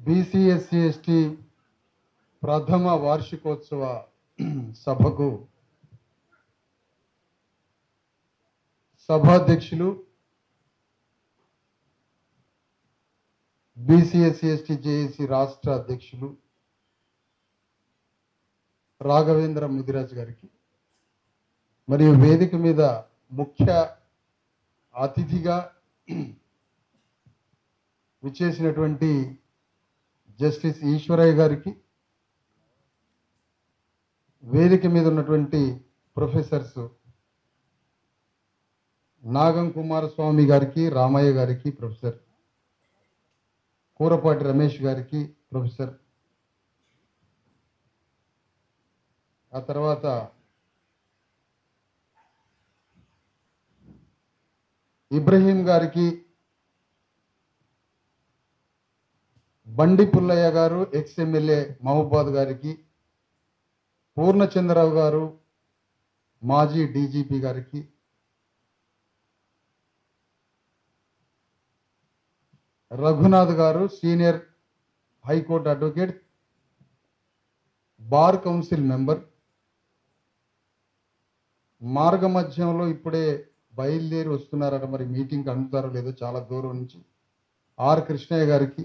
BC SC ST ప్రథమ వార్షికోత్సవ సభకు సభాధ్యక్షులు బీసీ ఎస్సీ ఎస్టీ జేఏసీ రాష్ట్ర అధ్యక్షులు రాఘవేంద్ర ముదిరాజ్ గారికి మరియు వేదిక మీద ముఖ్య అతిథిగా విచ్చేసినటువంటి జస్టిస్ ఈశ్వరయ్య గారికి, వేదిక మీద ఉన్నటువంటి ప్రొఫెసర్స్ నాగం కుమారస్వామి గారికి, రామయ్య గారికి, ప్రొఫెసర్ కూరపాటి రమేష్ గారికి, ప్రొఫెసర్ ఆ తర్వాత ఇబ్రహీం గారికి, బండి పుల్లయ్య గారు ఎక్స్ ఎమ్మెల్యే మహబూబాద్ గారికి, పూర్ణచంద్రరావు గారు మాజీ డీజీపీ గారికి, రఘునాథ్ గారు senior high court advocate, bar council member, మార్గ మధ్యంలో ఇప్పుడే బయలుదేరి వస్తున్నారట, మరి మీటింగ్కి అందుతారో లేదో చాలా దూరం నుంచి, ఆర్ కృష్ణయ్య గారికి,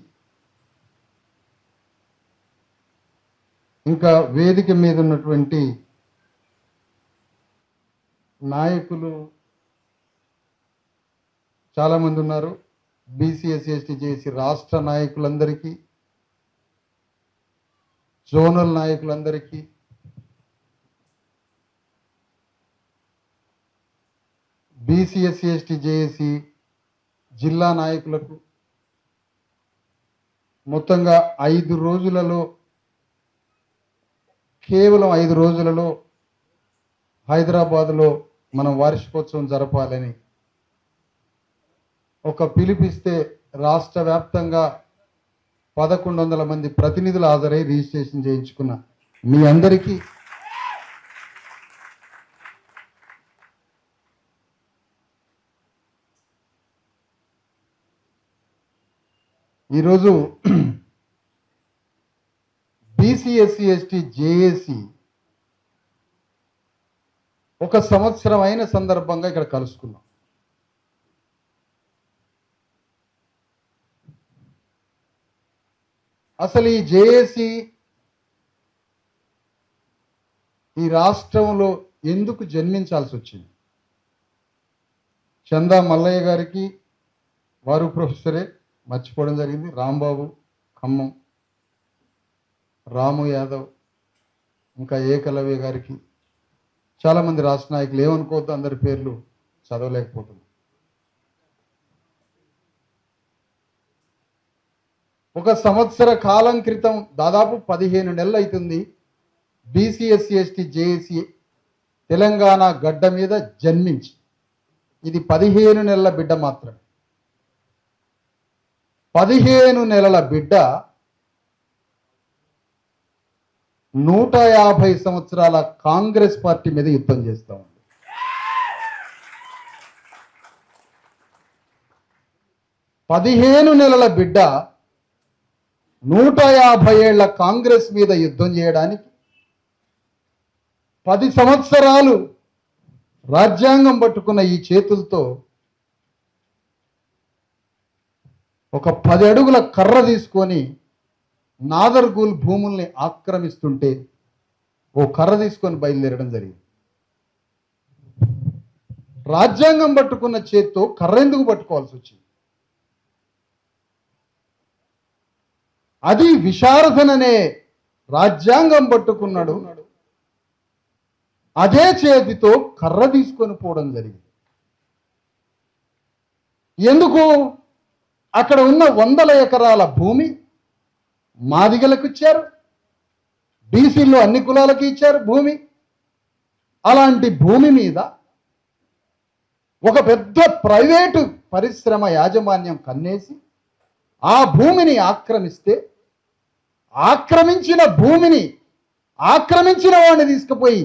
ఇంకా వేదిక మీద ఉన్నటువంటి నాయకులు చాలామంది ఉన్నారు. బీసీ ఎస్సీ ఎస్టీ జేఏసీ రాష్ట్ర నాయకులందరికీ, జోనల్ నాయకులందరికీ, బీసీ ఎస్సీ ఎస్టీ జేఏసీ జిల్లా నాయకులకు, మొత్తంగా 5 రోజులలో, కేవలం 5 రోజులలో హైదరాబాద్లో మనం వార్షికోత్సవం జరపాలని ఒక పిలిపిస్తే రాష్ట్ర వ్యాప్తంగా 1100 మంది ప్రతినిధులు హాజరై రిజిస్ట్రేషన్ చేయించుకున్న మీ అందరికీ ఈరోజు బీసీ ఎస్సీ ఎస్టీ జేఏసీ ఒక సంవత్సరం అయిన సందర్భంగా ఇక్కడ కలుసుకున్నాం. అసలు ఈ జేఏసీ ఈ రాష్ట్రంలో ఎందుకు జన్మించాల్సి వచ్చింది? చందా మల్లయ్య గారికి, వారు ప్రొఫెసరే, మర్చిపోవడం జరిగింది, రాంబాబు ఖమ్మం, రాము యాదవ్, ఇంకా ఏకలవ్య గారికి, చాలామంది రాష్ట్ర నాయకులు, ఏమనుకోవద్దు అందరి పేర్లు చదవలేకపోతున్నాం. ఒక సంవత్సర కాలం క్రితం, దాదాపు 15 నెలలు అవుతుంది, BC SC ST JAC Telangana గడ్డ మీద జన్మించి. ఇది 15 నెలల బిడ్డ మాత్రమే. 15 నెలల బిడ్డ 150 సంవత్సరాల కాంగ్రెస్ పార్టీ మీద యుద్ధం చేస్తూ ఉంది. 15 నెలల బిడ్డ 150 ఏళ్ల కాంగ్రెస్ మీద యుద్ధం చేయడానికి 10 సంవత్సరాలు రాజ్యాంగం పట్టుకున్న ఈ చేతులతో ఒక 10 అడుగుల కర్ర తీసుకొని నాదర్గూల్ భూముల్ని ఆక్రమిస్తుంటే ఓ కర్ర తీసుకొని బయలుదేరడం జరిగింది. రాజ్యాంగం పట్టుకున్న చేత్తో కర్ర ఎందుకు పట్టుకోవాల్సి వచ్చింది? అది విశారదననే రాజ్యాంగం పట్టుకున్నాడు, అదే చేతితో కర్ర తీసుకొని పోవడం జరిగింది. ఎందుకు? అక్కడ ఉన్న 100 ఎకరాల భూమి మాదిగలకు ఇచ్చారు, బీసీల్లో అన్ని కులాలకి ఇచ్చారు భూమి. అలాంటి భూమి మీద ఒక పెద్ద ప్రైవేటు పరిశ్రమ యాజమాన్యం కన్నేసి ఆ భూమిని ఆక్రమిస్తే, ఆక్రమించిన భూమిని ఆక్రమించిన వాడిని తీసుకుపోయి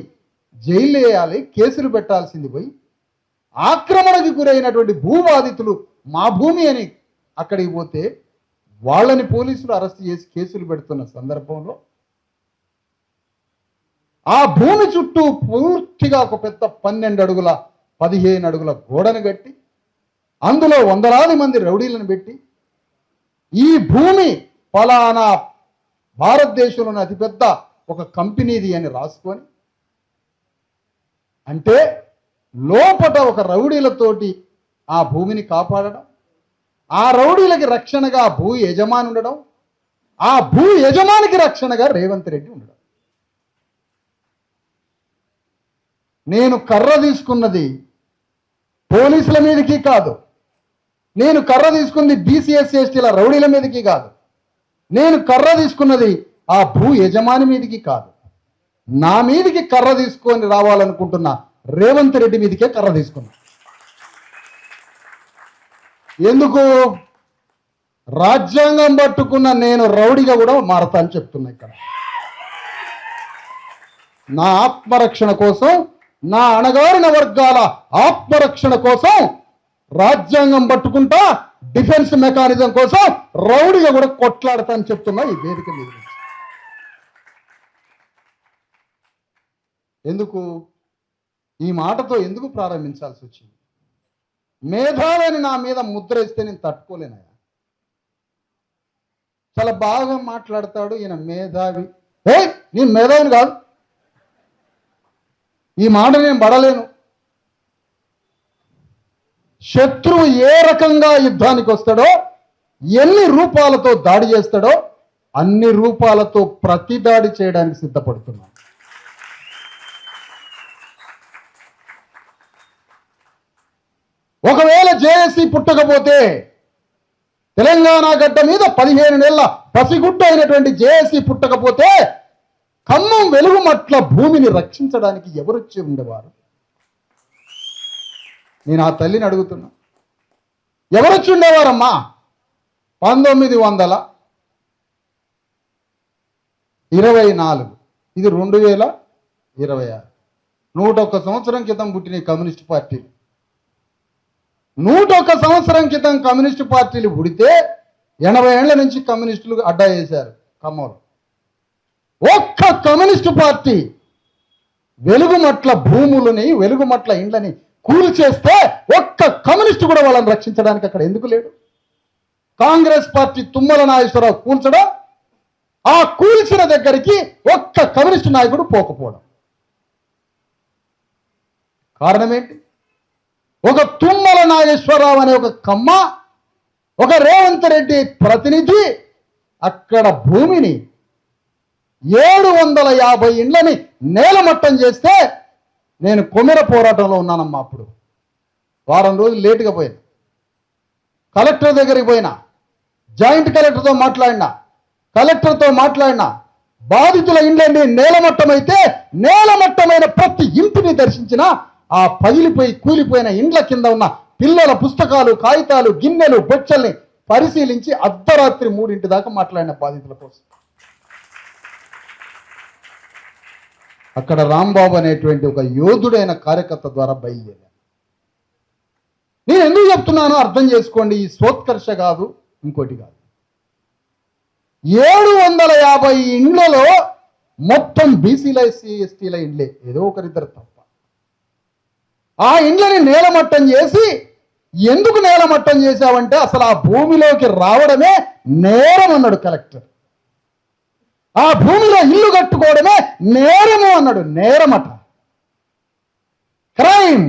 జైలు వేయాలి, కేసులు పెట్టాల్సింది పోయి, ఆక్రమణకు గురైనటువంటి భూబాధితులు మా భూమి అని అక్కడికి పోతే వాళ్ళని పోలీసులు అరెస్ట్ చేసి కేసులు పెడుతున్న సందర్భంలో ఆ భూమి చుట్టూ పూర్తిగా ఒక పెద్ద 12 అడుగుల 15 అడుగుల గోడను కట్టి అందులో వందలాది మంది రౌడీలను పెట్టి ఈ భూమి ఫలానా భారతదేశంలోని అతిపెద్ద ఒక కంపెనీది అని రాసుకొని, అంటే లోపట ఒక రౌడీలతోటి ఆ భూమిని కాపాడడం, ఆ రౌడీలకి రక్షణగా భూ యజమాని ఉండడం, ఆ భూ యజమానికి రక్షణగా రేవంత్ రెడ్డి ఉండడం. నేను కర్ర తీసుకున్నది పోలీసుల మీదకి కాదు, నేను కర్ర తీసుకున్నది బీసీఎస్సీ ఎస్టీల రౌడీల మీదకి కాదు, నేను కర్ర తీసుకున్నది ఆ భూ యజమాని మీదకి కాదు, నా మీదకి కర్ర తీసుకొని రావాలనుకుంటున్నా రేవంత్ రెడ్డి మీదకే కర్ర తీసుకున్నా. ఎందుకు? రాజ్యాంగం పట్టుకున్న నేను రౌడీగా కూడా మారతా అని చెప్తున్నా. ఇక్కడ నా ఆత్మరక్షణ కోసం, నా అణగారిన వర్గాల ఆత్మరక్షణ కోసం రాజ్యాంగం పట్టుకుంటా, డిఫెన్స్ మెకానిజం కోసం రౌడీగా కూడా కొట్లాడతా అని చెప్తున్నా ఈ వేదిక మీద. ఎందుకు ఈ మాటతో ఎందుకు ప్రారంభించాల్సి వచ్చింది? మేధావిని నా మీద ముద్ర ఇస్తే నేను తట్టుకోలేనయా. చాలా బాగా మాట్లాడతాడు ఈయన మేధావి. నేను మేధావిని కాదు, ఈ మాట నేను పడలేను. శత్రువు ఏ రకంగా యుద్ధానికి వస్తాడో, ఎన్ని రూపాలతో దాడి చేస్తాడో అన్ని రూపాలతో ప్రతి దాడి చేయడానికి సిద్ధపడుతున్నాను. ఒకవేళ జేఏసీ పుట్టకపోతే, తెలంగాణ గడ్డ మీద 15 నెలల పసిగుడ్డ అయినటువంటి జేఏసీ పుట్టకపోతే ఖమ్మం వెలుగుమట్ల భూమిని రక్షించడానికి ఎవరొచ్చి ఉండేవారు? నేను ఆ తల్లిని అడుగుతున్నా, ఎవరొచ్చి ఉండేవారమ్మా? 1924, ఇది 2026, 101 సంవత్సరం క్రితం పుట్టిన కమ్యూనిస్ట్ పార్టీలు. 101 సంవత్సరం క్రితం కమ్యూనిస్టు పార్టీలు పుడితే 80 ఏళ్ల నుంచి కమ్యూనిస్టులు అడ్డా వేశారు ఖమ్మంలో. ఒక్క కమ్యూనిస్టు పార్టీ వెలుగుమట్ల భూములని, వెలుగుమట్ల ఇండ్లని కూల్చేస్తే ఒక్క కమ్యూనిస్టు కూడా వాళ్ళని రక్షించడానికి అక్కడ ఎందుకు లేడు? కాంగ్రెస్ పార్టీ తుమ్మల నాగేశ్వరరావు కూల్చడం, ఆ కూల్చిన దగ్గరికి ఒక్క కమ్యూనిస్టు నాయకుడు పోకపోవడం. కారణం ఏంటి? ఒక తుమ్మల నాగేశ్వరరావు అనే ఒక కమ్మ, ఒక రేవంత్ రెడ్డి ప్రతినిధి అక్కడ భూమిని 750 ఇండ్లని నేలమట్టం చేస్తే నేను కొమెర పోరాటంలో ఉన్నానమ్మా. అప్పుడు వారం రోజులు లేటుగా పోయినా, కలెక్టర్ దగ్గరికి పోయినా, జాయింట్ కలెక్టర్తో మాట్లాడినా, బాధితుల ఇండ్లన్నీ నేలమట్టమైతే నేలమట్టమైన ప్రతి ఇంటిని దర్శించిన ఆ పగిలిపోయి కూలిపోయిన ఇండ్ల కింద ఉన్న పిల్లల పుస్తకాలు, కాగితాలు, గిన్నెలు, బొచ్చల్ని పరిశీలించి అర్ధరాత్రి 3 దాకా మాట్లాడిన బాధితుల కోసం. అక్కడ రాంబాబు అనేటువంటి ఒక యోధుడైన కార్యకర్త ద్వారా బయలుదేరాను. నేను ఎందుకు చెప్తున్నానో అర్థం చేసుకోండి. ఈ సోత్కర్ష కాదు, ఇంకోటి కాదు. 750 ఇండ్లలో మొత్తం బీసీల, ఎస్సీ, ఎస్టీల ఇండ్లే, ఏదో ఒకరిద్దరు తప్ప. ఆ ఇండ్లని నేలమట్టం చేసి, ఎందుకు నేలమట్టం చేశావంటే అసలు ఆ భూమిలోకి రావడమే నేరం అన్నాడు కలెక్టర్. ఆ భూమిలో ఇల్లు కట్టుకోవడమే నేరము అన్నాడు. నేరమట, క్రైమ్.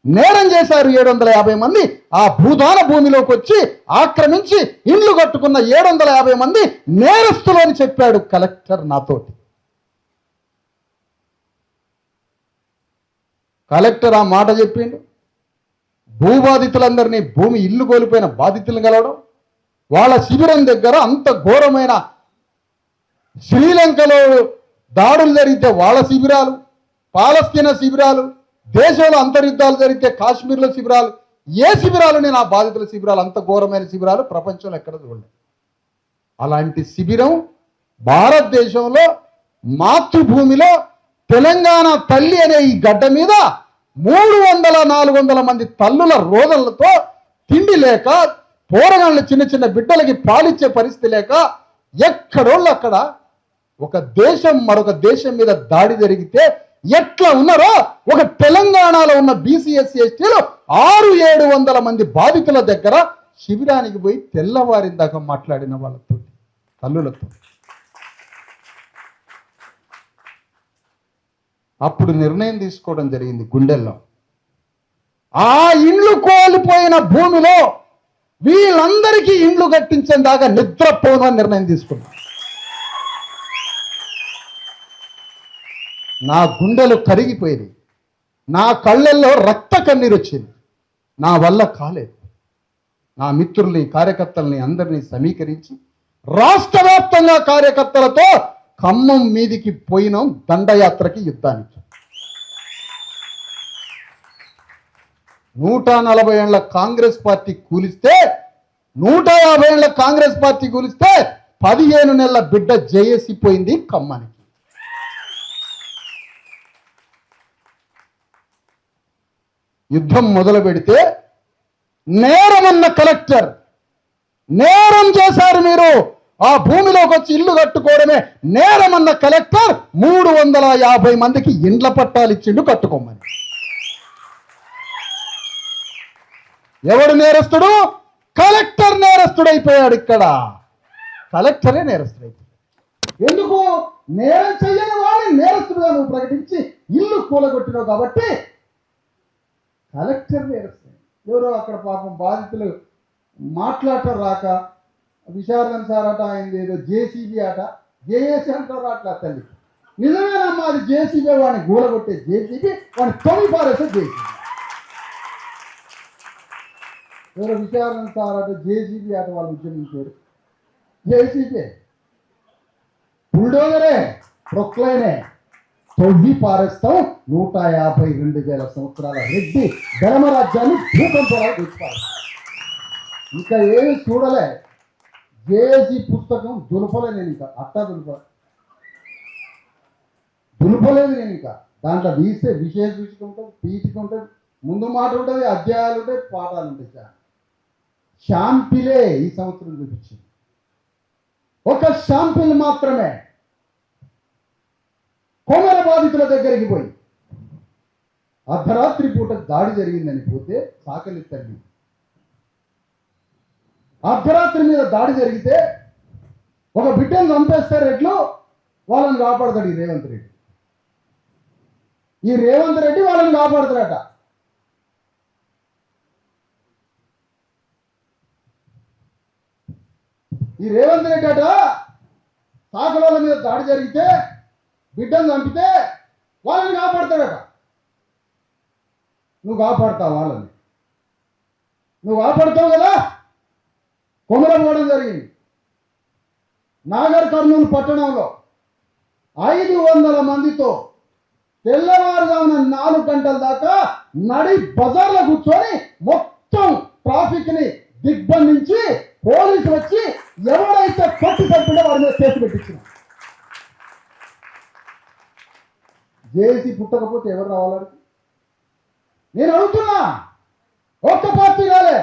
నేరం చేశారు 750 మంది. ఆ భూదాన భూమిలోకి వచ్చి ఆక్రమించి ఇల్లు కట్టుకున్న 750 మంది నేరస్తులు అని చెప్పాడు కలెక్టర్ నాతోటి. కలెక్టర్ ఆ మాట చెప్పిండు. భూబాధితులందరినీ, భూమి ఇల్లు కోల్పోయిన బాధితులను కలవడం, వాళ్ళ శిబిరం దగ్గర అంత ఘోరమైన శ్రీలంకలో దాడులు జరిగితే వాళ్ళ శిబిరాలు, పాలస్తీనా శిబిరాలు, దేశంలో అంతర్యుద్ధాలు జరిగితే కాశ్మీర్లో శిబిరాలు, ఏ శిబిరాలు నేను ఆ బాధితుల శిబిరాలు, అంత ఘోరమైన శిబిరాలు ప్రపంచంలో ఎక్కడ చూడలేదు. అలాంటి శిబిరం భారతదేశంలో మాతృభూమిలో తెలంగాణ తల్లి అనే ఈ గడ్డ మీద 300-400 మంది తల్లుల రోదనలతో తిండి లేక పోరగాళ్ళు చిన్న చిన్న బిడ్డలకి పాలిచ్చే పరిస్థితి లేక ఎక్కడోళ్ళు అక్కడ ఒక దేశం మరొక దేశం మీద దాడి జరిగితే ఎట్లా ఉన్నారో ఒక తెలంగాణలో ఉన్న బీసీ ఎస్సీ ఎస్టీలు 600-700 మంది బాధితుల దగ్గర శిబిరానికి పోయి తెల్లవారిన దాకా మాట్లాడిన వాళ్ళతో తల్లులతో అప్పుడు నిర్ణయం తీసుకోవడం జరిగింది గుండెల్లో. ఆ ఇండ్లు కోల్పోయిన భూమిలో వీళ్ళందరికీ ఇండ్లు కట్టించిన దాకా నిద్రపోను అని నిర్ణయం తీసుకున్నా. నా గుండెలు కరిగిపోయింది, నా కళ్ళల్లో రక్త కన్నీరు వచ్చింది. నా వల్ల కాలేదు. నా మిత్రుల్ని కార్యకర్తల్ని అందరినీ సమీకరించి రాష్ట్ర వ్యాప్తంగా కార్యకర్తలతో ఖమ్మం మీదికి పోయినాం దండయాత్రకి, యుద్ధానికి. 140 ఏళ్ల కాంగ్రెస్ పార్టీ కూలిస్తే 150 ఏళ్ల కాంగ్రెస్ పార్టీ కూలిస్తే 15 నెలల బిడ్డ జేఏసీ పోయింది ఖమ్మానికి. యుద్ధం మొదలు పెడితే నేరమన్న కలెక్టర్, నేరం చేశారు మీరు, ఆ భూమిలోకి వచ్చి ఇల్లు కట్టుకోవడమే నేరమన్న కలెక్టర్ 350 మందికి ఇండ్ల పట్టాలు ఇచ్చిండు కట్టుకోమని. ఎవడు నేరస్తుడు? కలెక్టర్ నేరస్తుడైపోయాడు. ఇక్కడ కలెక్టరే నేరస్తుడైపోయాడు. ఎందుకు? నేరం చెయ్యని వాడిని నేరస్తుడుగా నువ్వు ప్రకటించి ఇల్లు కూలగొట్టినావు కాబట్టి కలెక్టర్ నేరస్తుడు. ఎవరో అక్కడ పాపం బాధితులు మాట్లాడటం రాక విశారదన్ సార్ అట, ఆయన ఏదో జేసీబీ అట, జేఏసీ అంటారు అట్లా. తల్లి నిజమేనమ్మా, అది జేసీబీ, వాడిని గూలగొట్టే జేసీబీ, వాడిని తొమ్మిది పారేసే జేసీబీ. ఎవరో విశారదన్ సార్ అట, జేసీబీ అట, వాళ్ళు ఉద్యమించారు. జేసీబీ బుల్డోజరే, ప్రొక్లైనే తొవ్వి పారేస్తాం. 152,000 సంవత్సరాల రెడ్డి ధర్మరాజ్యాన్ని భూకంపాలు తెచ్చిపారు. ఇంకా ఏమి చూడలే. జేఏసీ పుస్తకం దులపలే నేను, ఇంకా అట్టా దులపలేదు నేను. ఇంకా దాంట్లో తీస్తే విశేష సూచిక ఉంటుంది, పీఠిక ఉంటుంది, ముందు మాట ఉంటుంది, అధ్యాయాలు ఉంటాయి, పాఠాలు ఉంటాయి. షాంపిలే ఈ సంవత్సరం చూపించింది. ఒక షాంపిల్ మాత్రమే. కొమర బాధితుల దగ్గరికి పోయి అర్ధరాత్రి పూట దాడి జరిగిందని పోతే సాకలి తల్లి, అర్ధరాత్రి మీద దాడి జరిగితే ఒక బిడ్డను చంపేస్తారు రెడ్లు, వాళ్ళని కాపాడతాడు ఈ రేవంత్ రెడ్డి. ఈ రేవంత్ రెడ్డి వాళ్ళని కాపాడతాడట. ఈ రేవంత్ రెడ్డి అట సాకల మీద దాడి జరిగితే బిడ్డను చంపితే వాళ్ళని కాపాడతాడట. నువ్వు కాపాడతావు వాళ్ళని, నువ్వు కాపాడుతావు కదా. కొమరం పోవడం జరిగింది. నాగర్ కర్నూలు పట్టణంలో 500 మందితో తెల్లవారుజామున 4 గంటల దాకా నడి బజార్లో కూర్చొని మొత్తం ట్రాఫిక్ ని దిగ్బంధించి పోలీసులు వచ్చి ఎవరైతే కొట్టి చంపినా వాడి మీద కేసు పెట్టించిన. జేఏసీ పుట్టకపోతే ఎవరు రావాలని నేను అడుగుతున్నా. ఒక్క పార్టీ కాలే.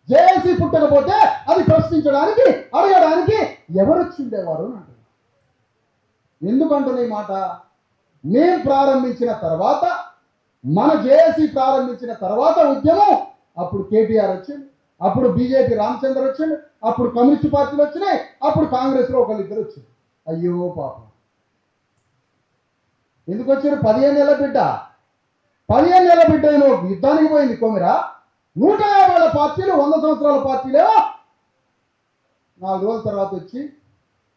జేఏసీ పుట్టకపోతే అది ప్రశ్నించడానికి, అడగడానికి ఎవరు వచ్చిండేవారు అని అంటున్నా. ఎందుకంటున్నా ఈ మాట? మేము ప్రారంభించిన తర్వాత, మన జేఏసీ ప్రారంభించిన తర్వాత ఉద్యమం, అప్పుడు కేటీఆర్ వచ్చింది, అప్పుడు బీజేపీ రామచంద్ర వచ్చింది, అప్పుడు కమ్యూనిస్ట్ పార్టీలు వచ్చినాయి, అప్పుడు కాంగ్రెస్లో ఒకళ్ళిద్దరు వచ్చింది. అయ్యో పాపం, ఎందుకు వచ్చారు? 15 ఏళ్ళ బిడ్డ, 15 ఏళ్ళ బిడ్డ యుద్ధానికి పోయింది కొమిరా. 150 పార్టీలు, 100 సంవత్సరాల పార్టీలేమో 4 రోజుల తర్వాత వచ్చి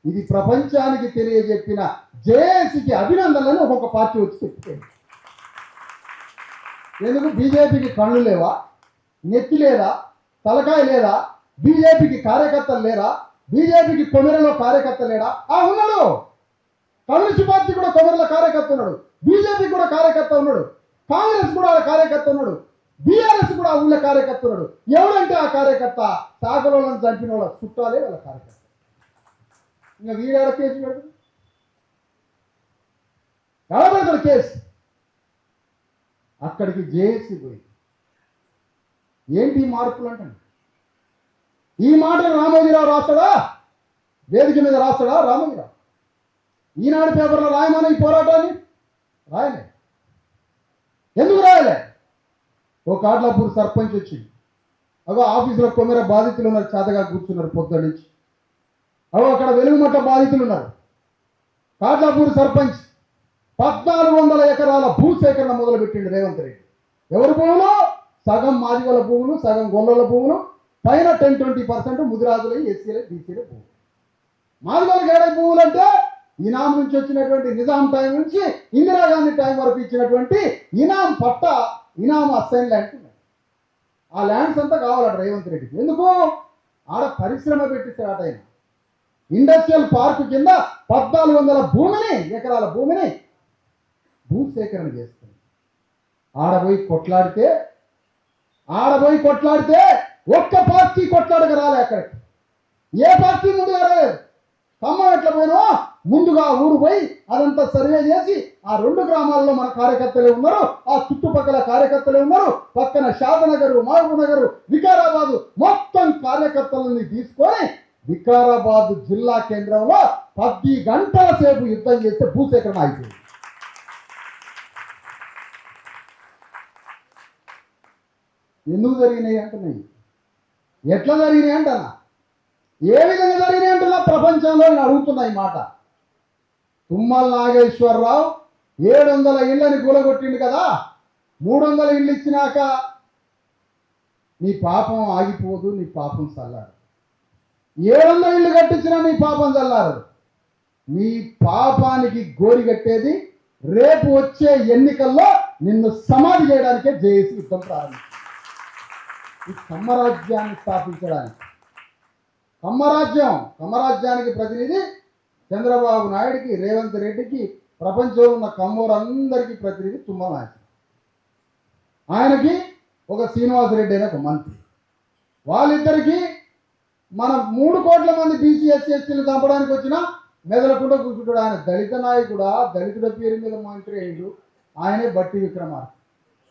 ఇది ప్రపంచానికి తెలియజెప్పిన జేఏసీకి అభినందనలను ఒక్కొక్క పార్టీ వచ్చి చెప్తుంది. ఎందుకు? బీజేపీకి కళ్ళు లేవా? నెత్తి లేదా? తలకాయ లేదా? బీజేపీకి కార్యకర్తలు లేరా? బీజేపీకి కొమెరలో కార్యకర్త లేడా? ఉన్నాడు. కమ్యూనిస్ట్ పార్టీ కూడా కొమెరలో కార్యకర్త ఉన్నాడు, బీజేపీ కూడా కార్యకర్త ఉన్నాడు, కాంగ్రెస్ కూడా కార్యకర్త ఉన్నాడు, బీఆర్ఎస్ కూడా ఊళ్ళ కార్యకర్త ఉన్నాడు. ఎవరంటే ఆ కార్యకర్త సాగలోళ్ళని చంపిన వాళ్ళ చుట్టాలే వాళ్ళ కార్యకర్త. ఇంకా వీడాడ కేసు పెడతాడు, ఎలా పెడతాడు కేసు? అక్కడికి జేఏసీ పోయింది. ఏంటి మార్పులు అంటే ఈ మాటలు రామోజీరావు రాస్తాడా? వేదిక మీద రాస్తాడా రామోజీరావు? ఈనాడు పేపర్లో రాయమని ఈ పోరాటాన్ని రాయలే. ఎందుకు రాయలే? ఓ కాట్లాపూర్ సర్పంచ్ వచ్చింది. అగో ఆఫీసులో కొమ్మెర బాధితులు ఉన్నారు, చేతగా కూర్చున్నారు పొద్దు నుంచి. అగో అక్కడ వెలుగుమట్ట బాధితులు ఉన్నారు. కాట్లాపూర్ సర్పంచ్ 1400 ఎకరాల భూసేకరణ మొదలుపెట్టిండు రేవంత్ రెడ్డి. ఎవరి భూములు? సగం మాదిగల భూములు, సగం గొల్లల భూములు, పైన 10-20% ముదిరాజులు, ఎస్సీల, బీసీల భూములు. మాదిగలకు ఏడై భూములు అంటే ఇనాం నుంచి వచ్చినటువంటి నిజాం టైం నుంచి ఇందిరాగాంధీ టైం వరకు ఇచ్చినటువంటి ఇనాం పట్ట, ఇనాం అసైన్ ల్యాండ్స్ ఉన్నాయి. ఆ ల్యాండ్స్ అంతా కావాలట రేవంత్ రెడ్డికి. ఎందుకు? ఆడ పరిశ్రమ పెట్టిస్తాడట ఆయన. ఇండస్ట్రియల్ పార్క్ కింద 1400 ఎకరాల భూమిని భూసేకరణ చేస్తుంది. ఆడపోయి కొట్లాడితే ఒక్క పార్టీ కొట్లాడక రాలే అక్కడికి. ఏ పార్టీ ముందుగా రాలేదు. ఖమ్మం ఎట్లా పోయినా ముందుగా ఊరు పోయి అదంతా సర్వే చేసి ఆ 2 గ్రామాల్లో మన కార్యకర్తలే ఉన్నారు, ఆ చుట్టుపక్కల కార్యకర్తలే ఉన్నారు, పక్కన షాదనగర్, మహబూబ్నగర్, వికారాబాద్ మొత్తం కార్యకర్తలని తీసుకొని వికారాబాద్ జిల్లా కేంద్రంలో 10 గంటల సేపు యుద్ధం చేస్తే భూసేకరణ అయిపోయింది. ఎందుకు జరిగినాయి అంటున్నాయి? ఎట్లా జరిగినాయి అంటనా? ఏ విధంగా జరిగినాయి అంటున్నా? ప్రపంచంలో నేను అడుగుతున్నా ఈ మాట. తుమ్మల నాగేశ్వరరావు 700 ఇళ్ళని కూలగొట్టిండు కదా. 300 ఇళ్ళు ఇచ్చినాక నీ పాపం ఆగిపోదు, నీ పాపం చల్లారు. 700 ఇళ్ళు కట్టించినా నీ పాపం చల్లారు. నీ పాపానికి గోరి కట్టేది రేపు వచ్చే ఎన్నికల్లో నిన్ను సమాధి చేయడానికే జేఏసీ యుద్ధం ప్రారంభించింది. ఈ కమ్మరాజ్యాన్ని స్థాపించడానికి. కమ్మరాజ్యానికి ప్రతినిధి చంద్రబాబు నాయుడికి, రేవంత్ రెడ్డికి, ప్రపంచంలో ఉన్న కమ్మోరందరికీ ప్రతినిధి తుమ్మల నాయకుడు. ఆయనకి ఒక శ్రీనివాసరెడ్డి అనే ఒక మంత్రి. వాళ్ళిద్దరికీ మన 3 కోట్ల మంది బీసీ ఎస్సీ ఎస్టీలు చంపడానికి వచ్చినా మెదలకుండా కూర్చుంటాడు. ఆయన దళిత నాయకుడా, దళితుల పేరు మీద మంత్రి అయ్యాడు. ఆయనే బట్టి విక్రమార్క.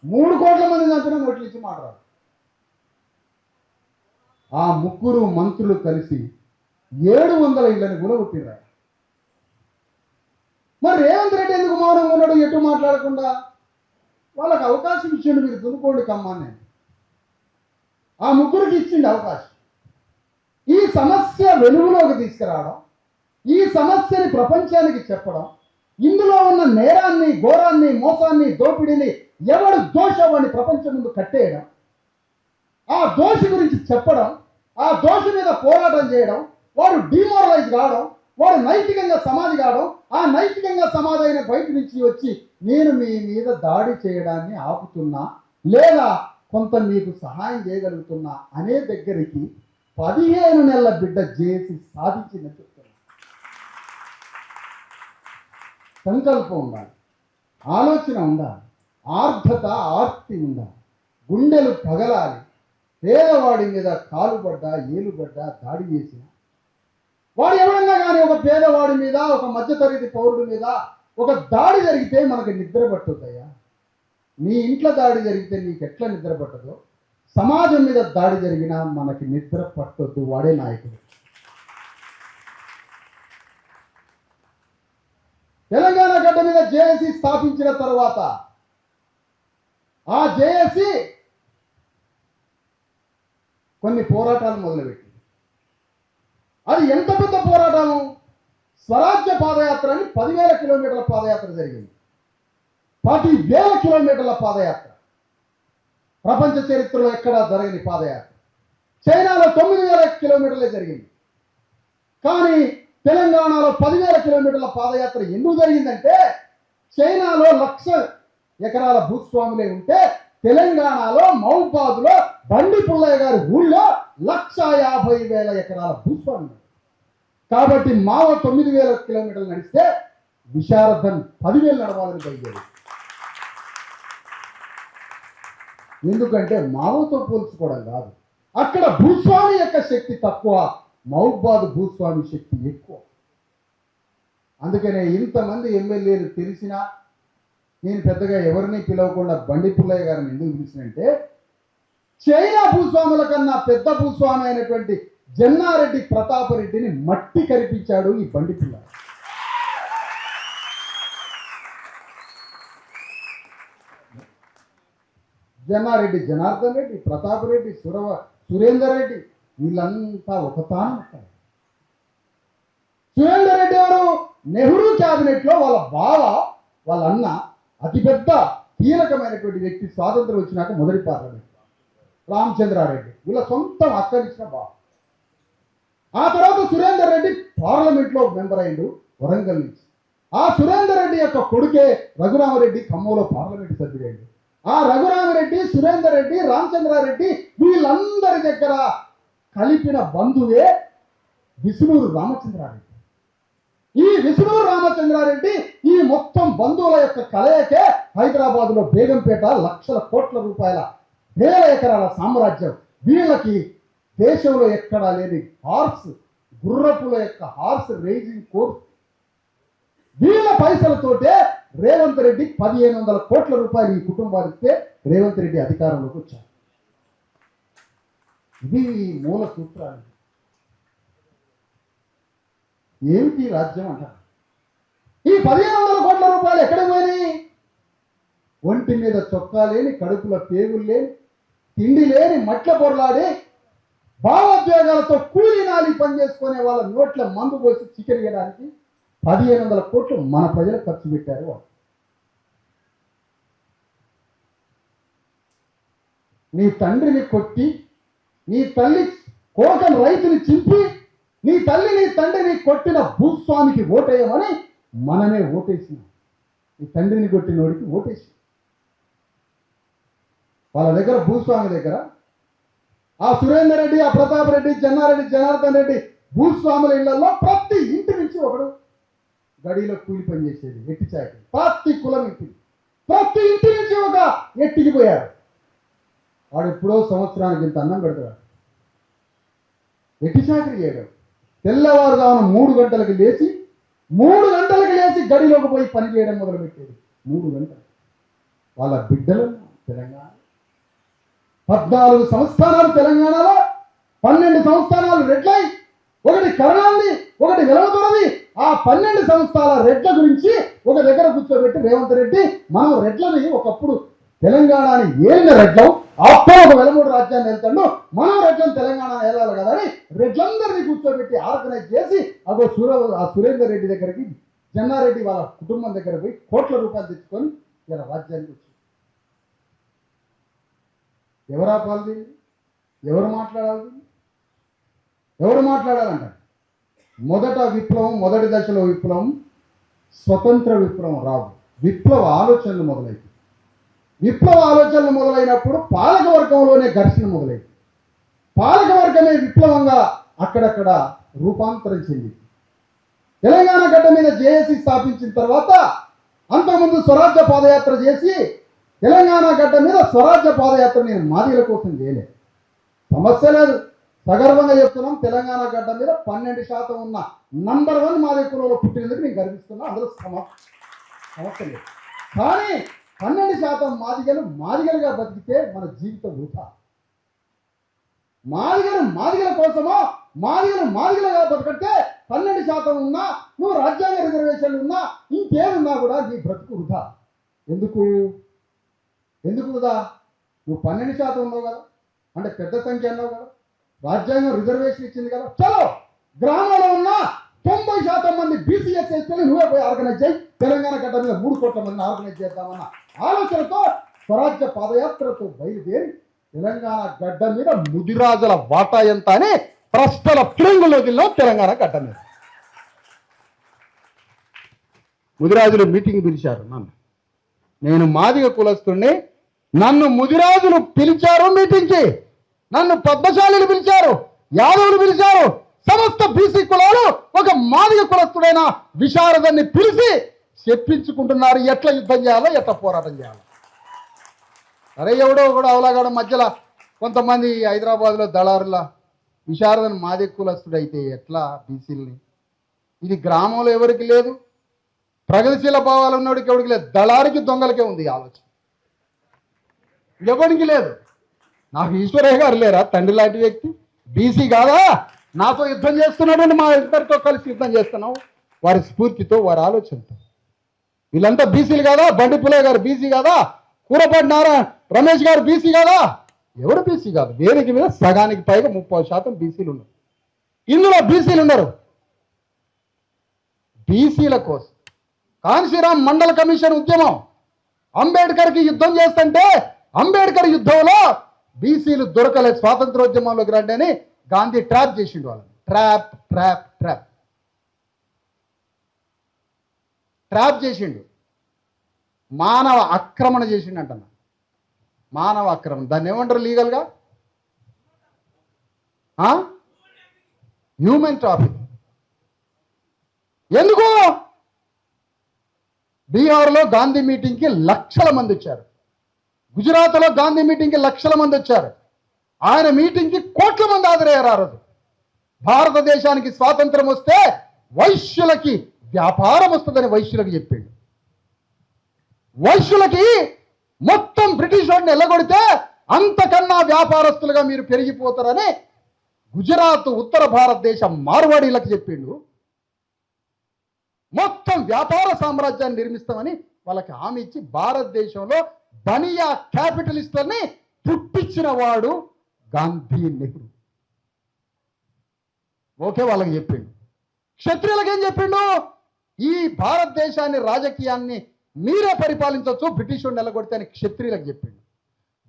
3 కోట్ల మంది చంపినా నోట్లు ఇచ్చి మాట్లాడు. ఆ 3 మంత్రులు కలిసి 700 ఇళ్ళని గులగొట్టిరా. మరి రేవంత్ రెడ్డి ఎందుకు మౌనంగా ఉన్నాడు? ఎటు మాట్లాడకుండా వాళ్ళకి అవకాశం ఇచ్చిండు. మీరు దున్నుకోండి కమ్మాన్ని. ఆ 3కి ఇచ్చిండు అవకాశం. ఈ సమస్య వెలుగులోకి తీసుకురావడం, ఈ సమస్యని ప్రపంచానికి చెప్పడం, ఇందులో ఉన్న నేరాన్ని, ఘోరాన్ని, మోసాన్ని, దోపిడీని ఎవడు దోషవాడిని ప్రపంచం ముందు కట్టేయడం, ఆ దోషి గురించి చెప్పడం, ఆ దోషి మీద పోరాటం చేయడం, వాడు డిమోరలైజ్ కావడం, వాడు నైతికంగా సమాధి కావడం, ఆ నైతికంగా సమాధి అయిన బయట నుంచి వచ్చి నేను మీ మీద దాడి చేయడాన్ని ఆపుతున్నా లేదా కొంత మీకు సహాయం చేయగలుగుతున్నా అనే దగ్గరికి 15 నెలల బిడ్డ జేఏసీ సాధించిందని చెప్తున్నా. సంకల్పం ఉండాలి, ఆలోచన ఉండాలి, ఆర్ధత, ఆర్తి ఉండాలి, గుండెలు పగలాలి. పేదవాడి మీద కాలుబడ్డా, ఏలుబడ్డా దాడి చేసిన వాడు ఎవరన్నా కానీ ఒక పేదవాడి మీద, ఒక మధ్యతరగతి పౌరుడి మీద ఒక దాడి జరిగితే మనకు నిద్ర పట్టుతాయా? నీ ఇంట్లో దాడి జరిగితే నీకు ఎట్లా నిద్ర పట్టదో, సమాజం మీద దాడి జరిగినా మనకి నిద్ర పట్టొద్దు. వాడే నాయకుడు. తెలంగాణ గడ్డ మీద జేఏసీ స్థాపించిన తర్వాత ఆ జేఏసీ కొన్ని పోరాటాలు మొదలుపెట్టింది. అది ఎంత పెద్ద పోరాటము! స్వరాజ్య పాదయాత్ర అని 10,000 కిలోమీటర్ల పాదయాత్ర జరిగింది. 10,000 కిలోమీటర్ల పాదయాత్ర ప్రపంచ చరిత్రలో ఎక్కడా జరగని పాదయాత్ర. చైనాలో 9,000 కిలోమీటర్లే జరిగింది. కానీ తెలంగాణలో 10,000 కిలోమీటర్ల పాదయాత్ర ఎందుకు జరిగిందంటే చైనాలో 1,00,000 ఎకరాల భూస్వాములే ఉంటే తెలంగాణలో మహబూబాబాద్లో బండి పుల్లయ్య గారి ఊళ్ళో 1,50,000 ఎకరాల భూస్వాములు. కాబట్టి మావ 9,000 కిలోమీటర్లు నడిస్తే విశారదన్ 10,000 నడవాలని బయలుదేరి. ఎందుకంటే మావతో పోల్చుకోవడం కాదు, అక్కడ భూస్వామి యొక్క శక్తి తక్కువ, మహబూబాబాద్ భూస్వామి శక్తి ఎక్కువ. అందుకనే ఇంతమంది ఎమ్మెల్యేలు తెలిసినా నేను పెద్దగా ఎవరిని పిలవకుండా బండి పుల్లయ్య గారిని ఎందుకు పిలిచినంటే చైనా భూస్వాముల కన్నా పెద్ద భూస్వామి అయినటువంటి జన్నారెడ్డి ప్రతాపరెడ్డిని మట్టి కరిపించాడు ఈ బండి పిల్ల. జన్నారెడ్డి జనార్దన్ రెడ్డి, ప్రతాపరెడ్డి, సురేందర్ రెడ్డి వీళ్ళంతా ఒక తాను. సురేందర్ రెడ్డి ఎవరు? నెహ్రూ క్యాబినెట్ లో వాళ్ళ బావ, వాళ్ళ అన్న అతిపెద్ద కీలకమైనటువంటి వ్యక్తి. స్వాతంత్రం వచ్చినాక మొదటి పార్లమెంట్ రామచంద్రారెడ్డి వీళ్ళ సొంతం అక్కడిచ్చిన బావ. ఆ తర్వాత సురేందర్ రెడ్డి పార్లమెంట్ లో మెంబర్ అయ్యిండు వరంగల్ నుంచి. ఆ సురేందర్ రెడ్డి యొక్క కొడుకే రఘురామరెడ్డి ఖమ్మంలో పార్లమెంట్ సభ్యుడైండు. ఆ రఘురామరెడ్డి, సురేందర్ రెడ్డి, రామచంద్రారెడ్డి వీళ్ళందరి దగ్గర కలిపిన బంధువే విష్ణూరు రామచంద్రారెడ్డి. ఈ విష్ణూరు రామచంద్రారెడ్డి ఈ మొత్తం బంధువుల యొక్క కలయికే హైదరాబాద్ లో బేగంపేట లక్షల కోట్ల రూపాయల వేల ఎకరాల సామ్రాజ్యం. వీళ్ళకి దేశంలో ఎక్కడా లేని గుర్రపుల యొక్క హార్స్ రేసింగ్ కోర్స్. వీళ్ళ పైసలతోటే రేవంత్ రెడ్డి 1500 కోట్ల రూపాయలు ఈ కుటుంబానికి రేవంత్ రెడ్డి అధికారంలోకి వచ్చారు. ఇది మూల సూత్రాలు. ఏమిటి రాజ్యం అంటారు? ఈ 1500 కోట్ల రూపాయలు ఎక్కడికి పోయినాయి? ఒంటి మీద చొక్కా లేని, కడుపుల పేగులు లేని, తిండి లేని, మట్ల పొరలాడి భావోద్వేగాలతో కూలీ నాలి పని చేసుకునే వాళ్ళ నోట్ల మందు పోసి చికెన్ ఇవ్వడానికి 1500 కోట్లు మన ప్రజలు ఖర్చు పెట్టారు. వాళ్ళు నీ తండ్రిని కొట్టి, నీ తల్లి కోకం రైతుని చింపి, నీ తల్లి నీ తండ్రిని కొట్టిన భూస్వామికి ఓటేయమని మనమే ఓటేసినాం. నీ తండ్రిని కొట్టినోడికి ఓటేసి వాళ్ళ దగ్గర భూస్వామి దగ్గర ఆ సురేందర్ రెడ్డి, ఆ ప్రతాప్ రెడ్డి, జన్నారెడ్డి, జనార్దన్ రెడ్డి భూస్వాముల ఇళ్లలో ప్రతి ఇంటి నుంచి ఒకడు గడిలో కూలి పని చేసేది ఎట్టి చాకి. ప్రతి కులం ఇంటి, ప్రతి ఇంటి నుంచి ఒక ఎట్టికి పోయారు. వాడు ఎప్పుడో సంవత్సరానికి ఇంత అన్నం పెడతాడు. ఎట్టి చాకరీ చేయడం. తెల్లవారుజామున 3 గంటలకు లేచి గడిలోకి పోయి పని చేయడం మొదలుపెట్టేది. 3 గంటలు. వాళ్ళ బిడ్డలు తెలంగాణ 14 సంస్థానాలు తెలంగాణలో, 12 సంస్థానాలు రెడ్లై, ఒకటి కరణాంది, ఒకటి వెలవతోరది. ఆ 12 సంస్థానాల రెడ్ల గురించి ఒక దగ్గర కూర్చోబెట్టి రేవంత్ రెడ్డి మనం రెడ్లని ఒకప్పుడు తెలంగాణని ఏలిన రెడ్లం, అప్పుడు ఒక వెలమూడు రాజ్యాన్ని వెళ్తాడు, మనం రెడ్లను తెలంగాణ వెళ్ళాలి కదా అని రెడ్లందరినీ కూర్చోబెట్టి ఆర్గనైజ్ చేసి ఆ సురేందర్ రెడ్డి దగ్గరికి, జన్నారెడ్డి వాళ్ళ కుటుంబం దగ్గర పోయి కోట్ల రూపాయలు తెచ్చుకొని ఇలా రాజ్యానికి వచ్చి ఎవరా పాల్ది? ఎవరు మాట్లాడాలి? ఎవరు మాట్లాడాలంట? మొదట విప్లవం, మొదటి దశలో విప్లవం స్వతంత్ర విప్లవం రాదు. విప్లవ ఆలోచనలు మొదలైంది. విప్లవ ఆలోచనలు మొదలైనప్పుడు పాలకవర్గంలోనే ఘర్షణ మొదలైంది. పాలకవర్గమే విప్లవంగా అక్కడక్కడ రూపాంతరం చెందింది. తెలంగాణ గడ్డ మీద జేఏసీ స్థాపించిన తర్వాత అంతకుముందు స్వరాజ్య పాదయాత్ర చేసి, తెలంగాణ గడ్డ మీద స్వరాజ్య పాదయాత్ర నేను మాదిగల కోసం చేయలేదు. సమస్య లేదు, సగర్వంగా చెప్తున్నాం. తెలంగాణ గడ్డ మీద 12% ఉన్న నంబర్ 1 మాదిగ కులంలో పుట్టినందుకు నేను గర్విస్తున్నా. అందులో సమస్య లేదు. కానీ 12% మాదిగలుగా బతికితే మన జీవితం వృధా. మాదిగల కోసమో మాదిగలుగా బతకంటే 12% ఉన్నా, నువ్వు రాజ్యాంగ రిజర్వేషన్లు ఉన్నా, ఇంకేమున్నా కూడా నీ బ్రతుకు వృధా. ఎందుకు వృధా? నువ్వు 12% ఉన్నావు కదా, అంటే పెద్ద సంఖ్య అన్నావు కదా, రాజ్యాంగం రిజర్వేషన్ ఇచ్చింది కదా, చలో గ్రామంలో ఉన్న 90% మంది బీసీఎస్ ఎస్టీలు నువ్వే పోయి ఆర్గనైజ్ చేయి, తెలంగాణ గడ్డ మీద 3 కోట్ల మందిని ఆర్గనైజ్ చేద్దామన్న ఆలోచనతో స్వరాజ్య పాదయాత్రతో బయలుదేరి తెలంగాణ గడ్డ మీద ముదిరాజుల వాటా ఎంత అని ప్రశ్నల ప్రింగులోకిలో తెలంగాణ గడ్డ మీద ముదిరాజులు మీటింగ్ పిలిచారు. నేను మాదిగ కులస్తుడిని, నన్ను ముదిరాజులు పిలిచారు మీటింగ్కి. నన్ను పద్మశాలిలు పిలిచారు, యాదవులు పిలిచారు, సమస్త బీసీ కులాలు ఒక మాదిగ కులస్తుడైన విశారదాన్ని పిలిచి చెప్పించుకుంటున్నారు ఎట్లా యుద్ధం చేయాలో, ఎట్లా పోరాటం చేయాలో. అరే ఎవడో కూడా అవలాగాడు మధ్యలో కొంతమంది హైదరాబాద్లో దళారుల విశారదన్ మాదిగ కులస్తుడైతే ఎట్లా బీసీలని? ఇది గ్రామంలో ఎవరికి లేదు, ప్రగతిశీల భావాలు ఉన్నవాడికి ఎవరికి లేదు, దళారికి దొంగలకే ఉంది ఆలోచన, ఎవరికి లేదు. నాకు ఈశ్వరయ్య గారు లేరా తండ్రి లాంటి వ్యక్తి? బీసీ కాదా? నాతో యుద్ధం చేస్తున్నాడు, మా ఇద్దరితో కలిసి యుద్ధం చేస్తున్నావు. వారి స్ఫూర్తితో, వారి ఆలోచనతో. వీళ్ళంతా బీసీలు కాదా? బండి పుల్లయ్య గారు బీసీ కాదా? కూరపాటి నారాయణ రమేష్ గారు బీసీ కాదా? ఎవరు బీసీ కాదు? వేదిక మీద సగానికి పైగా 30% బీసీలు ఉన్నారు. ఇందులో బీసీలు ఉన్నారు. బీసీల కోసం కాన్షీరామ్ మండల కమిషన్ ఉద్యమం, అంబేద్కర్కి యుద్ధం చేస్తుంటే అంబేద్కర్ యుద్ధంలో బీసీలు దొరకలేదు, స్వాతంత్రోద్యమంలోకి రండి అని గాంధీ ట్రాప్ చేసిండు వాళ్ళని. ట్రాప్ ట్రాప్ ట్రాప్ ట్రాప్ చేసిండు. మానవ ఆక్రమణ చేసిండు అంటున్నా. మానవ ఆక్రమణ, దాన్ని ఏమంటారు లీగల్గా? Human traffic. ఎందుకు? బీహార్లో గాంధీ మీటింగ్కి లక్షల మంది వచ్చారు. గుజరాత్లో గాంధీ మీటింగ్కి లక్షల మంది వచ్చారు. ఆయన మీటింగ్కి కోట్ల మంది హాజరయ్యారు. ఆ రోజు భారతదేశానికి స్వాతంత్రం వస్తే వైశ్యులకి వ్యాపారం వస్తుందని వైశ్యులకు చెప్పిండు. వైశ్యులకి మొత్తం బ్రిటిష్ వాడిని ఎల్లగొడితే అంతకన్నా వ్యాపారస్తులుగా మీరు పెరిగిపోతారని గుజరాత్, ఉత్తర భారతదేశం మార్వాడీలకు చెప్పిండు. మొత్తం వ్యాపార సామ్రాజ్యాన్ని నిర్మిస్తామని వాళ్ళకి హామీ ఇచ్చి భారతదేశంలో బనియా క్యాపిటలిస్టులని పుట్టించిన వాడు గాంధీ, నెహ్రూ. ఓకే, వాళ్ళకి చెప్పిండు. క్షత్రియులకు ఏం చెప్పిండు? ఈ భారతదేశాన్ని, రాజకీయాన్ని మీరే పరిపాలించవచ్చు, బ్రిటిష్ వాడిని ఎల్లగొడితే అని క్షత్రియులకు చెప్పిండు.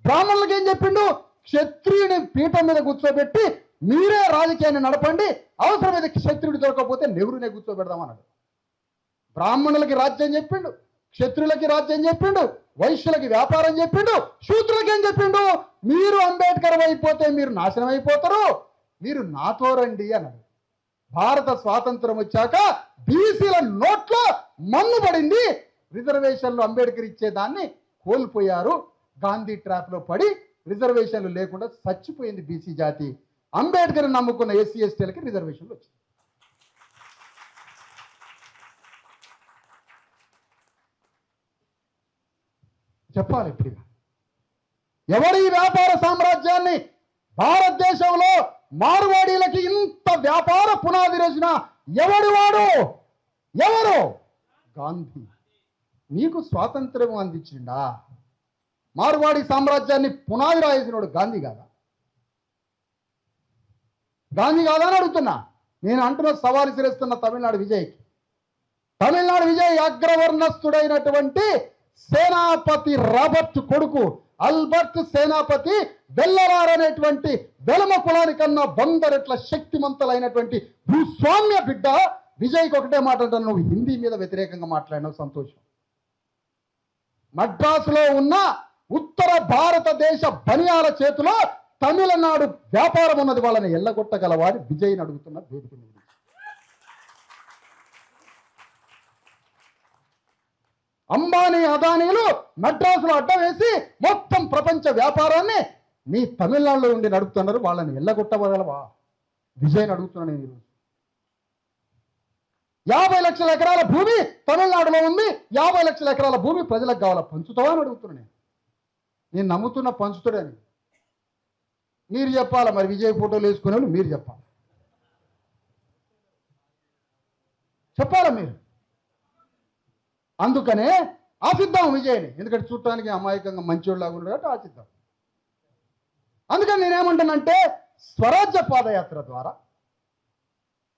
బ్రాహ్మణులకు ఏం చెప్పిండు? క్షత్రియుని పీఠం మీద కూర్చోబెట్టి మీరే రాజకీయాన్ని నడపండి, అవసరమైతే క్షత్రియుడు దొరకకపోతే నెహ్రూనే కూర్చోబెడదామన్నాడు. బ్రాహ్మణులకి రాజ్యం చెప్పిండు, క్షత్రులకి రాజ్యం చెప్పిండు, వైశ్యులకి వ్యాపారం చెప్పిండు, శూద్రులకి ఏం చెప్పిండు? మీరు అంబేద్కర్ అయిపోతే మీరు నాశనం అయిపోతారు, మీరు నాతో రండి అన్నాడు. భారత స్వాతంత్రం వచ్చాక బీసీల నోట్లో మన్ను పడింది. రిజర్వేషన్లు అంబేద్కర్ ఇచ్చేదాన్ని కోల్పోయారు. గాంధీ ట్రాప్లో పడి రిజర్వేషన్లు లేకుండా చచ్చిపోయింది బీసీ జాతి. అంబేద్కర్ నమ్ముకున్న ఎస్సీ ఎస్టీలకి రిజర్వేషన్లు వచ్చింది. చెప్పాలి ఇప్పుడు. ఎవరు ఈ వ్యాపార సామ్రాజ్యాన్ని భారతదేశంలో మార్వాడీలకి ఇంత వ్యాపార పునాది రోజున ఎవడు వాడు? ఎవరు? గాంధీ. నీకు స్వాతంత్రం అందించిండా? మార్వాడి సామ్రాజ్యాన్ని పునాది రాయేసినోడు గాంధీ కాదా? గాంధీ కాదా అని అడుగుతున్నా. నేను అంటున్న సవాలు విసిరేస్తున్న తమిళనాడు విజయ్కి. తమిళనాడు విజయ్ అగ్రవర్ణస్థుడైనటువంటి సేనాపతి రాబర్ట్ కొడుకు అల్బర్ట్ సేనాపతి వెల్లరార్ అనేటువంటి వెలమ కులానికన్నా బందరెట్ల శక్తిమంతులైనటువంటి భూస్వామ్య బిడ్డ విజయ్కి ఒకటే మాట అంటాను, నువ్వు హిందీ మీద వ్యతిరేకంగా మాట్లాడినావు, సంతోషం. మద్రాసులో ఉన్న ఉత్తర భారతదేశ బనియాల చేతిలో తమిళనాడు వ్యాపారం ఉన్నది, వాళ్ళని ఎల్లగొట్టగలవాడి విజయ్ని అడుగుతున్న వేదిక మీద. అంబానీ, అదానీలు మద్రాసులో అడ్డం వేసి మొత్తం ప్రపంచ వ్యాపారాన్ని నీ తమిళనాడులో ఉండి నడుపుతున్నారు, వాళ్ళని ఎల్లగొట్టగలవా? విజయ్ని అడుగుతున్నాను నేను ఈరోజు. 50 లక్షల ఎకరాల భూమి తమిళనాడులో ఉంది, 50 లక్షల ఎకరాల భూమి ప్రజలకు కావాలా, పంచుతావా అని అడుగుతున్నాను నేను నమ్ముతున్న పంచుతాడని. మీరు చెప్పాలా మరి, విజయ్ ఫోటోలు వేసుకునే వాళ్ళు మీరు చెప్పాలా మీరు. అందుకనే ఆశిద్దాం విజయ్ని, ఎందుకంటే చూడటానికి అమాయకంగా మంచోళ్ళలాగా ఉన్నాడు, ఆశిద్దాం. అందుకని నేనేమంటానంటే స్వరాజ్య పాదయాత్ర ద్వారా,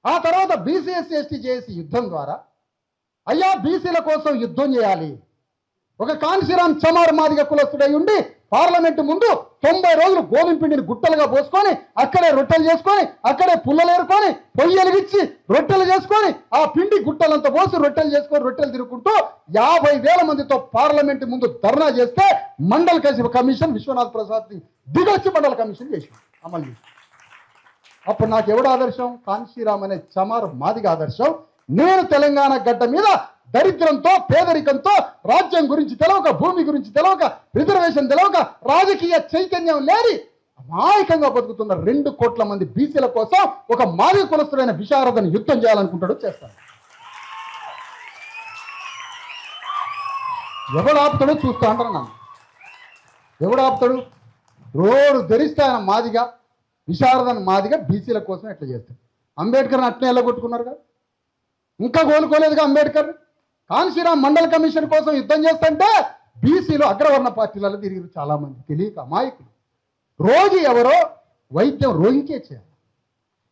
ఆ తర్వాత బీసీఎస్సీ ఎస్టీ జేఏసీ యుద్ధం ద్వారా, అయ్యా బీసీల కోసం యుద్ధం చేయాలి. ఒక కాన్షీరామ్ చమార్ మాదిగ కులస్తుడై ఉండి పార్లమెంటు ముందు 90 రోజులు గోధుమ పిండిని గుట్టలుగా పోసుకొని అక్కడే రొట్టెలు చేసుకొని అక్కడే పుల్లలు ఏరుకొని పొయ్యి వెలిగించి రొట్టెలు చేసుకొని ఆ పిండి గుట్టలంతా పోసి రొట్టెలు చేసుకొని రొట్టెలు తిరుగుకుంటూ 50,000 మందితో పార్లమెంటు ముందు ధర్నా చేస్తే మండల్ కమిషన్ విశ్వనాథ్ ప్రసాద్ దిగొచ్చి మండల కమిషన్ చేసి అమలు చేసి, అప్పుడు నాకు ఎవడు ఆదర్శం? కాన్షీరామ్ అనే చమార్ మాదిగ ఆదర్శం. నేను తెలంగాణ గడ్డ మీద దరిద్రంతో, పేదరికంతో, రాజ్యం గురించి తెలవక, భూమి గురించి తెలవక, రిజర్వేషన్ తెలవక, రాజకీయ చైతన్యం లేని అమాయకంగా బతుకుతున్న 2 కోట్ల మంది బీసీల కోసం ఒక మాదిగ కులస్తుడైన విశారదని యుద్ధం చేయాలనుకుంటాడు, చేస్తాడు. ఎవడు ఆపుతాడో చూస్తా అంటారు నన్ను. ఎవడు ఆపుతాడు? రోడ్డు ధరిస్తే ఆయన మాదిగా విశారదన్ మాదిగా బీసీల కోసం ఎట్లా చేస్తారు. అంబేద్కర్ని అట్నే ఎల్లగొట్టుకున్నారు కదా, ఇంకా కోలుకోలేదుగా అంబేద్కర్. కాన్షీరామ్ మండల్ కమిషన్ కోసం యుద్ధం చేస్తుంటే బీసీలు అగ్రవర్ణ పార్టీలలో తిరిగి చాలా మంది తెలియక అమాయకులు. రోగి ఎవరో వైద్యం రోగికే చేయాలి.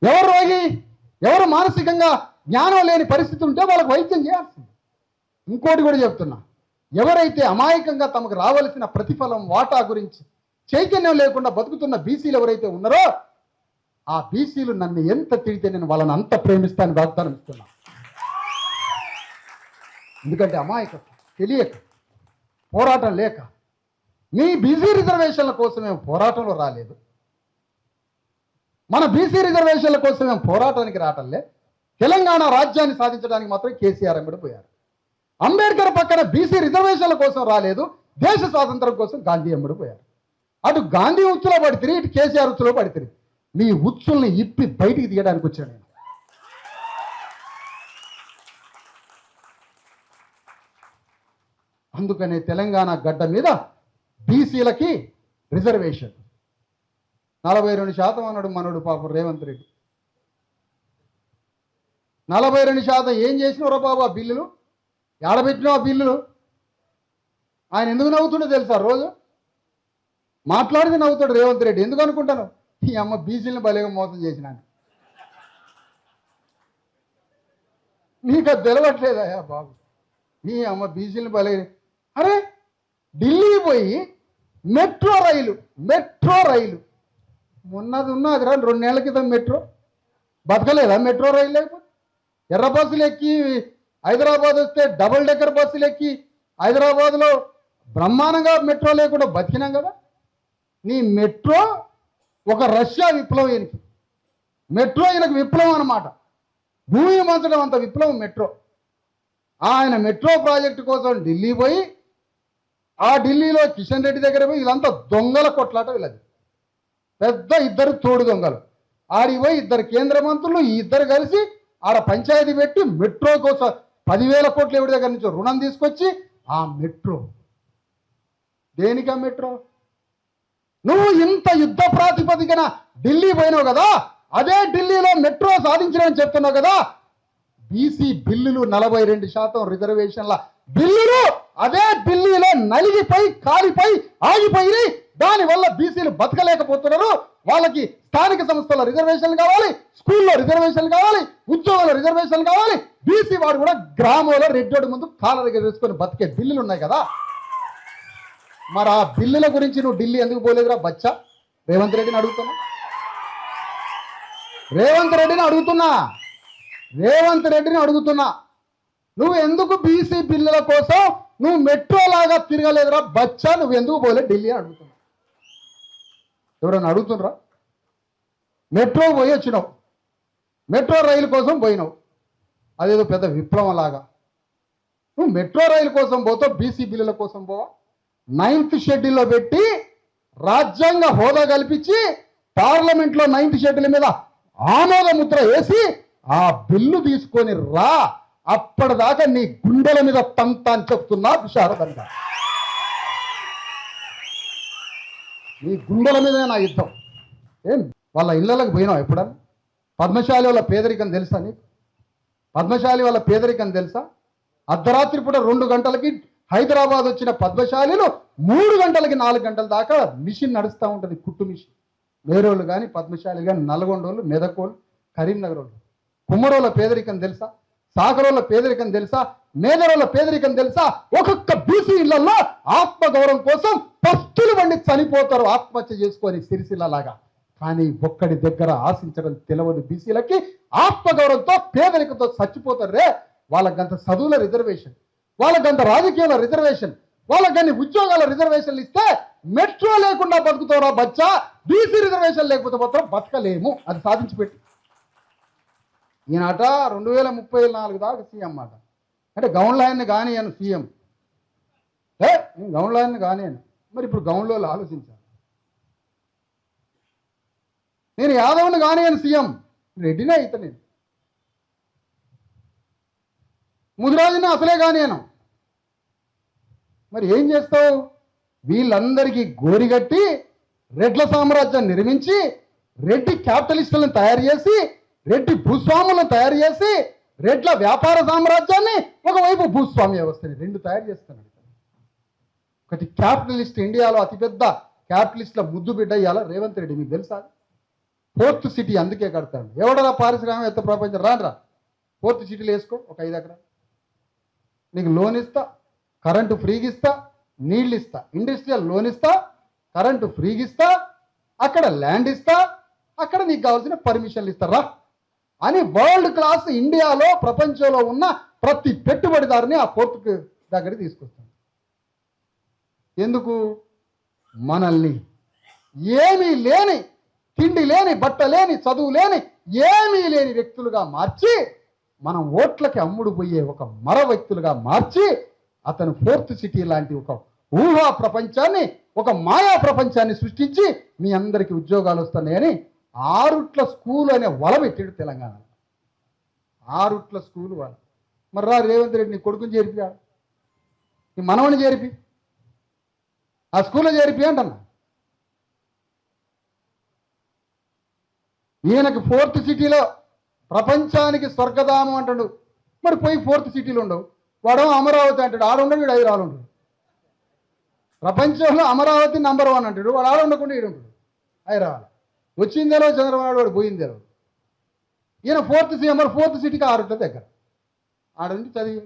ఎవరు రోగి, ఎవరు మానసికంగా జ్ఞానం లేని పరిస్థితి ఉంటే వాళ్ళకి వైద్యం చేయాల్సింది. ఇంకోటి కూడా చెప్తున్నా, ఎవరైతే అమాయకంగా తమకు రావాల్సిన ప్రతిఫలం వాటా గురించి చైతన్యం లేకుండా బతుకుతున్న బీసీలు ఎవరైతే ఉన్నారో ఆ బీసీలు నన్ను ఎంత తిడితే నేను వాళ్ళని అంత ప్రేమిస్తాను వాగ్దానం ఇస్తున్నా. ఎందుకంటే అమాయకత్వం, తెలియక, పోరాటం లేక. మీ బీసీ రిజర్వేషన్ల కోసం మేము పోరాటంలో రాలేదు, మన బీసీ రిజర్వేషన్ల కోసం మేము పోరాటానికి రావటంలే. తెలంగాణ రాజ్యాన్ని సాధించడానికి మాత్రం కేసీఆర్ ఎంబడి పోయారు. అంబేద్కర్ పక్కన బీసీ రిజర్వేషన్ల కోసం రాలేదు, దేశ స్వాతంత్రం కోసం గాంధీ ఎంబడి పోయారు. అటు గాంధీ ఉచ్చులో పడితే, ఇటు కేసీఆర్ ఉచ్చులో పడితే. మీ ఉచ్చుల్ని ఇప్పి బయటికి తీయడానికి వచ్చాను నేను. అందుకనే తెలంగాణ గడ్డ మీద బీసీలకి రిజర్వేషన్ 42% అన్నాడు మనోడు పాపం రేవంత్ రెడ్డి. 42% ఏం చేసినారో బాబు ఆ బిల్లులు, ఏడబెట్టినావు ఆ బిల్లులు. ఆయన ఎందుకు నవ్వుతుండో తెలుసా? రోజు మాట్లాడితే నవ్వుతాడు రేవంత్ రెడ్డి. ఎందుకు అనుకుంటాను? ఈ అమ్మ బీసీలను భలేగా మోసం చేసినాను. నీకు అది తెలవట్లేదా బాబు? ఈ అమ్మ బీసీలను భలే. అరే ఢిల్లీ పోయి మెట్రో రైలు ఉన్నది 2 నెలల క్రితం మెట్రో బతకలేదా? మెట్రో రైలు లేకపోతే ఎర్ర బస్సులు ఎక్కి హైదరాబాద్ వస్తే డబుల్ డెక్కర్ బస్సులు ఎక్కి హైదరాబాద్లో బ్రహ్మాండంగా మెట్రో లేకుండా బతికినాం కదా. నీ మెట్రో ఒక రష్యా విప్లవం. ఈయనకి మెట్రో ఈయనకు విప్లవం అన్నమాట. భూమి మంచడం అంత విప్లవం మెట్రో. ఆయన మెట్రో ప్రాజెక్టు కోసం ఢిల్లీ పోయి, ఆ ఢిల్లీలో కిషన్ రెడ్డి దగ్గర పోయి, ఇదంతా దొంగల కొట్లాట వీళ్ళది. పెద్ద 2 తోడు దొంగలు. ఆడికి పోయి 2 కేంద్ర మంత్రులు, ఈ 2 కలిసి ఆడ పంచాయతీ పెట్టి మెట్రో కోసం 10,000 కోట్లు ఎవరి దగ్గర నుంచి రుణం తీసుకొచ్చి ఆ మెట్రో. దేనికా మెట్రో? నువ్వు ఇంత యుద్ధ ప్రాతిపదికన ఢిల్లీ పోయినావు కదా, అదే ఢిల్లీలో మెట్రో సాధించినని చెప్తున్నావు కదా. బీసీ బిల్లులు 42% రిజర్వేషన్ల బిల్లులు అదే ఢిల్లీలో నలిగిపోయి కాలిపోయి ఆగిపోయి, దానివల్ల బీసీలు బతకలేకపోతున్నారు. వాళ్ళకి స్థానిక సంస్థల రిజర్వేషన్లు కావాలి, స్కూల్లో రిజర్వేషన్లు కావాలి, ఉద్యోగాల రిజర్వేషన్లు కావాలి. బీసీ వాడు కూడా గ్రామంలో రెడ్డోడి ముందు కాలర్ వేసుకొని బతికే బిల్లులు ఉన్నాయి కదా. మరి ఆ బిల్లుల గురించి నువ్వు ఢిల్లీ ఎందుకు పోలేదురా బచ్చా? రేవంత్ రెడ్డిని అడుగుతున్నా, రేవంత్ రెడ్డిని అడుగుతున్నా. నువ్వు ఎందుకు బీసీ బిల్లుల కోసం నువ్వు మెట్రో లాగా తిరగలేదురా బచ్చా? నువ్వు ఎందుకు పోలే ఢిల్లీ అని అడుగుతున్నా. ఎవరైనా అడుగుతున్నారా? మెట్రో పోయి వచ్చినావు, మెట్రో రైలు కోసం పోయినావు, అదేదో పెద్ద విప్లవం లాగా. నువ్వు మెట్రో రైలు కోసం పోతావు, బీసీ బిల్లుల కోసం పోవా? 9th షెడ్యూల్లో పెట్టి రాజ్యాంగ హోదా కల్పించి పార్లమెంట్లో 9th షెడ్యూల్ మీద ఆమోద ముద్ర వేసి ఆ బిల్లు తీసుకొని రా. అప్పటిదాకా నీ గుండెల మీద తంత అని చెప్తున్నా విశారదంగా. నీ గుండెల మీద నా యుద్ధం. ఏం వాళ్ళ ఇళ్ళకి పోయినావు ఎప్పుడన్నా? పద్మశాలి వాళ్ళ పేదరికం తెలుసా నీకు? పద్మశాలి వాళ్ళ పేదరికం తెలుసా? అర్ధరాత్రి పూట 2 గంటలకి హైదరాబాద్ వచ్చిన పద్మశాలిలు 3 గంటలకి 4 గంటల దాకా మిషన్ నడుస్తూ ఉంటుంది, కుట్టు మిషన్. మేరోళ్ళు కానీ, పద్మశాలి కానీ, నల్గొండోళ్ళు, మెదకోళ్ళు, కరీంనగర్ వాళ్ళు. కుమ్మరోళ్ళ పేదరికం తెలుసా? సాగరోళ్ళ పేదరికం తెలుసా? మేదరోళ్ళ పేదరికం తెలుసా? ఒక్కొక్క బీసీ ఇళ్లలో ఆత్మగౌరవం కోసం పస్తులు వండి చనిపోతారు ఆత్మహత్య చేసుకొని సిరిసిల్లలాగా. కానీ ఒక్కడి దగ్గర ఆశించడం తెలియదు బీసీలకి. ఆత్మగౌరవంతో పేదరికంతో చచ్చిపోతారు రే. వాళ్ళకంత చదువుల రిజర్వేషన్, వాళ్ళకంత రాజకీయాల రిజర్వేషన్, వాళ్ళకన్ని ఉద్యోగాల రిజర్వేషన్లు ఇస్తే మెట్రో లేకుండా బతుకుతారా బచ్చా? బీసీ రిజర్వేషన్ లేకపోతే మాత్రం బతకలేము. అది సాధించి పెట్టి ఈయనట 2034 దాకా సీఎం మాట. అంటే గౌన్ లాయన్ని కానియను సీఎం, నేను గౌన్ లాయన్ని కానియను. మరి ఇప్పుడు గౌన్లో ఆలోచించాను. నేను యాదవ్ని కానియను సీఎం, రెడ్డినే అయితే నేను. ముదిరాజుని అసలే కానియను. మరి ఏం చేస్తావు? వీళ్ళందరికీ గోరిగట్టి రెడ్ల సామ్రాజ్యాన్ని నిర్మించి రెడ్డి క్యాపిటలిస్టులను తయారు చేసి, రెడ్డి భూస్వాములను తయారు చేసి, రెడ్ల వ్యాపార సామ్రాజ్యాన్ని, ఒకవైపు భూస్వామ్య వ్యవస్థని రెండు తయారు చేస్తున్నాడు. ఒకటి క్యాపిటలిస్ట్, ఇండియాలో అతిపెద్ద క్యాపిటలిస్ట్ల ముద్దు బిడ్డ ఇవాళ రేవంత్ రెడ్డి. మీకు తెలుసా? ఫోర్త్ సిటీ అందుకే కడతాడు. ఎవడరా పారిశ్రామిక ప్రపంచం రానరా, ఫోర్త్ సిటీలు వేసుకో, ఒక 5 ఎకరాలు నీకు లోన్ ఇస్తా, కరెంటు ఫ్రీగా ఇస్తా, నీళ్ళు ఇస్తా, ఇండస్ట్రియల్ లోన్ ఇస్తా, కరెంటు ఫ్రీగా ఇస్తా, అక్కడ ల్యాండ్ ఇస్తా, అక్కడ నీకు కావాల్సిన పర్మిషన్లు ఇస్తారా అని వరల్డ్ క్లాస్ ఇండియాలో ప్రపంచంలో ఉన్న ప్రతి పెట్టుబడిదారుని ఆ పోర్టు దగ్గర తీసుకొస్తాను. ఎందుకు? మనల్ని ఏమీ లేని, తిండి లేని, బట్ట లేని, చదువు లేని, ఏమీ లేని వ్యక్తులుగా మార్చి, మనం ఓట్లకి అమ్ముడు పోయే ఒక మర వ్యక్తులుగా మార్చి, అతను ఫోర్త్ సిటీ లాంటి ఒక ఊహా ప్రపంచాన్ని, ఒక మాయా ప్రపంచాన్ని సృష్టించి మీ అందరికీ ఉద్యోగాలు వస్తున్నాయని 6 స్కూల్ అనే వల పెట్టాడు తెలంగాణ. 6 స్కూలు వాళ్ళు. మరి రా రేవంత్ రెడ్డి నీ కొడుకుని చేరిపి, నీ మనవని చేరిపి, ఆ స్కూల్లో చేరిపి అంటన్నా. ఈయనకి ఫోర్త్ సిటీలో ప్రపంచానికి స్వర్గధామం అంటాడు. మరి పోయి ఫోర్త్ సిటీలో ఉండవు. వాడు అమరావతి అంటాడు, ఆడుండడు, వీడు హైదరాబాద్ ఉంటాడు. ప్రపంచంలో అమరావతి నంబర్ 1 అంటాడు, వాడు ఆడ ఉండకుండా ఈడు ఉంటాడు హైదరాబాద్. వచ్చిందేలో చంద్రబాబు, వాడు పోయిందేలో. ఈయన ఫోర్త్ సిటీకి 6 దగ్గర ఆడ నుంచి చదివి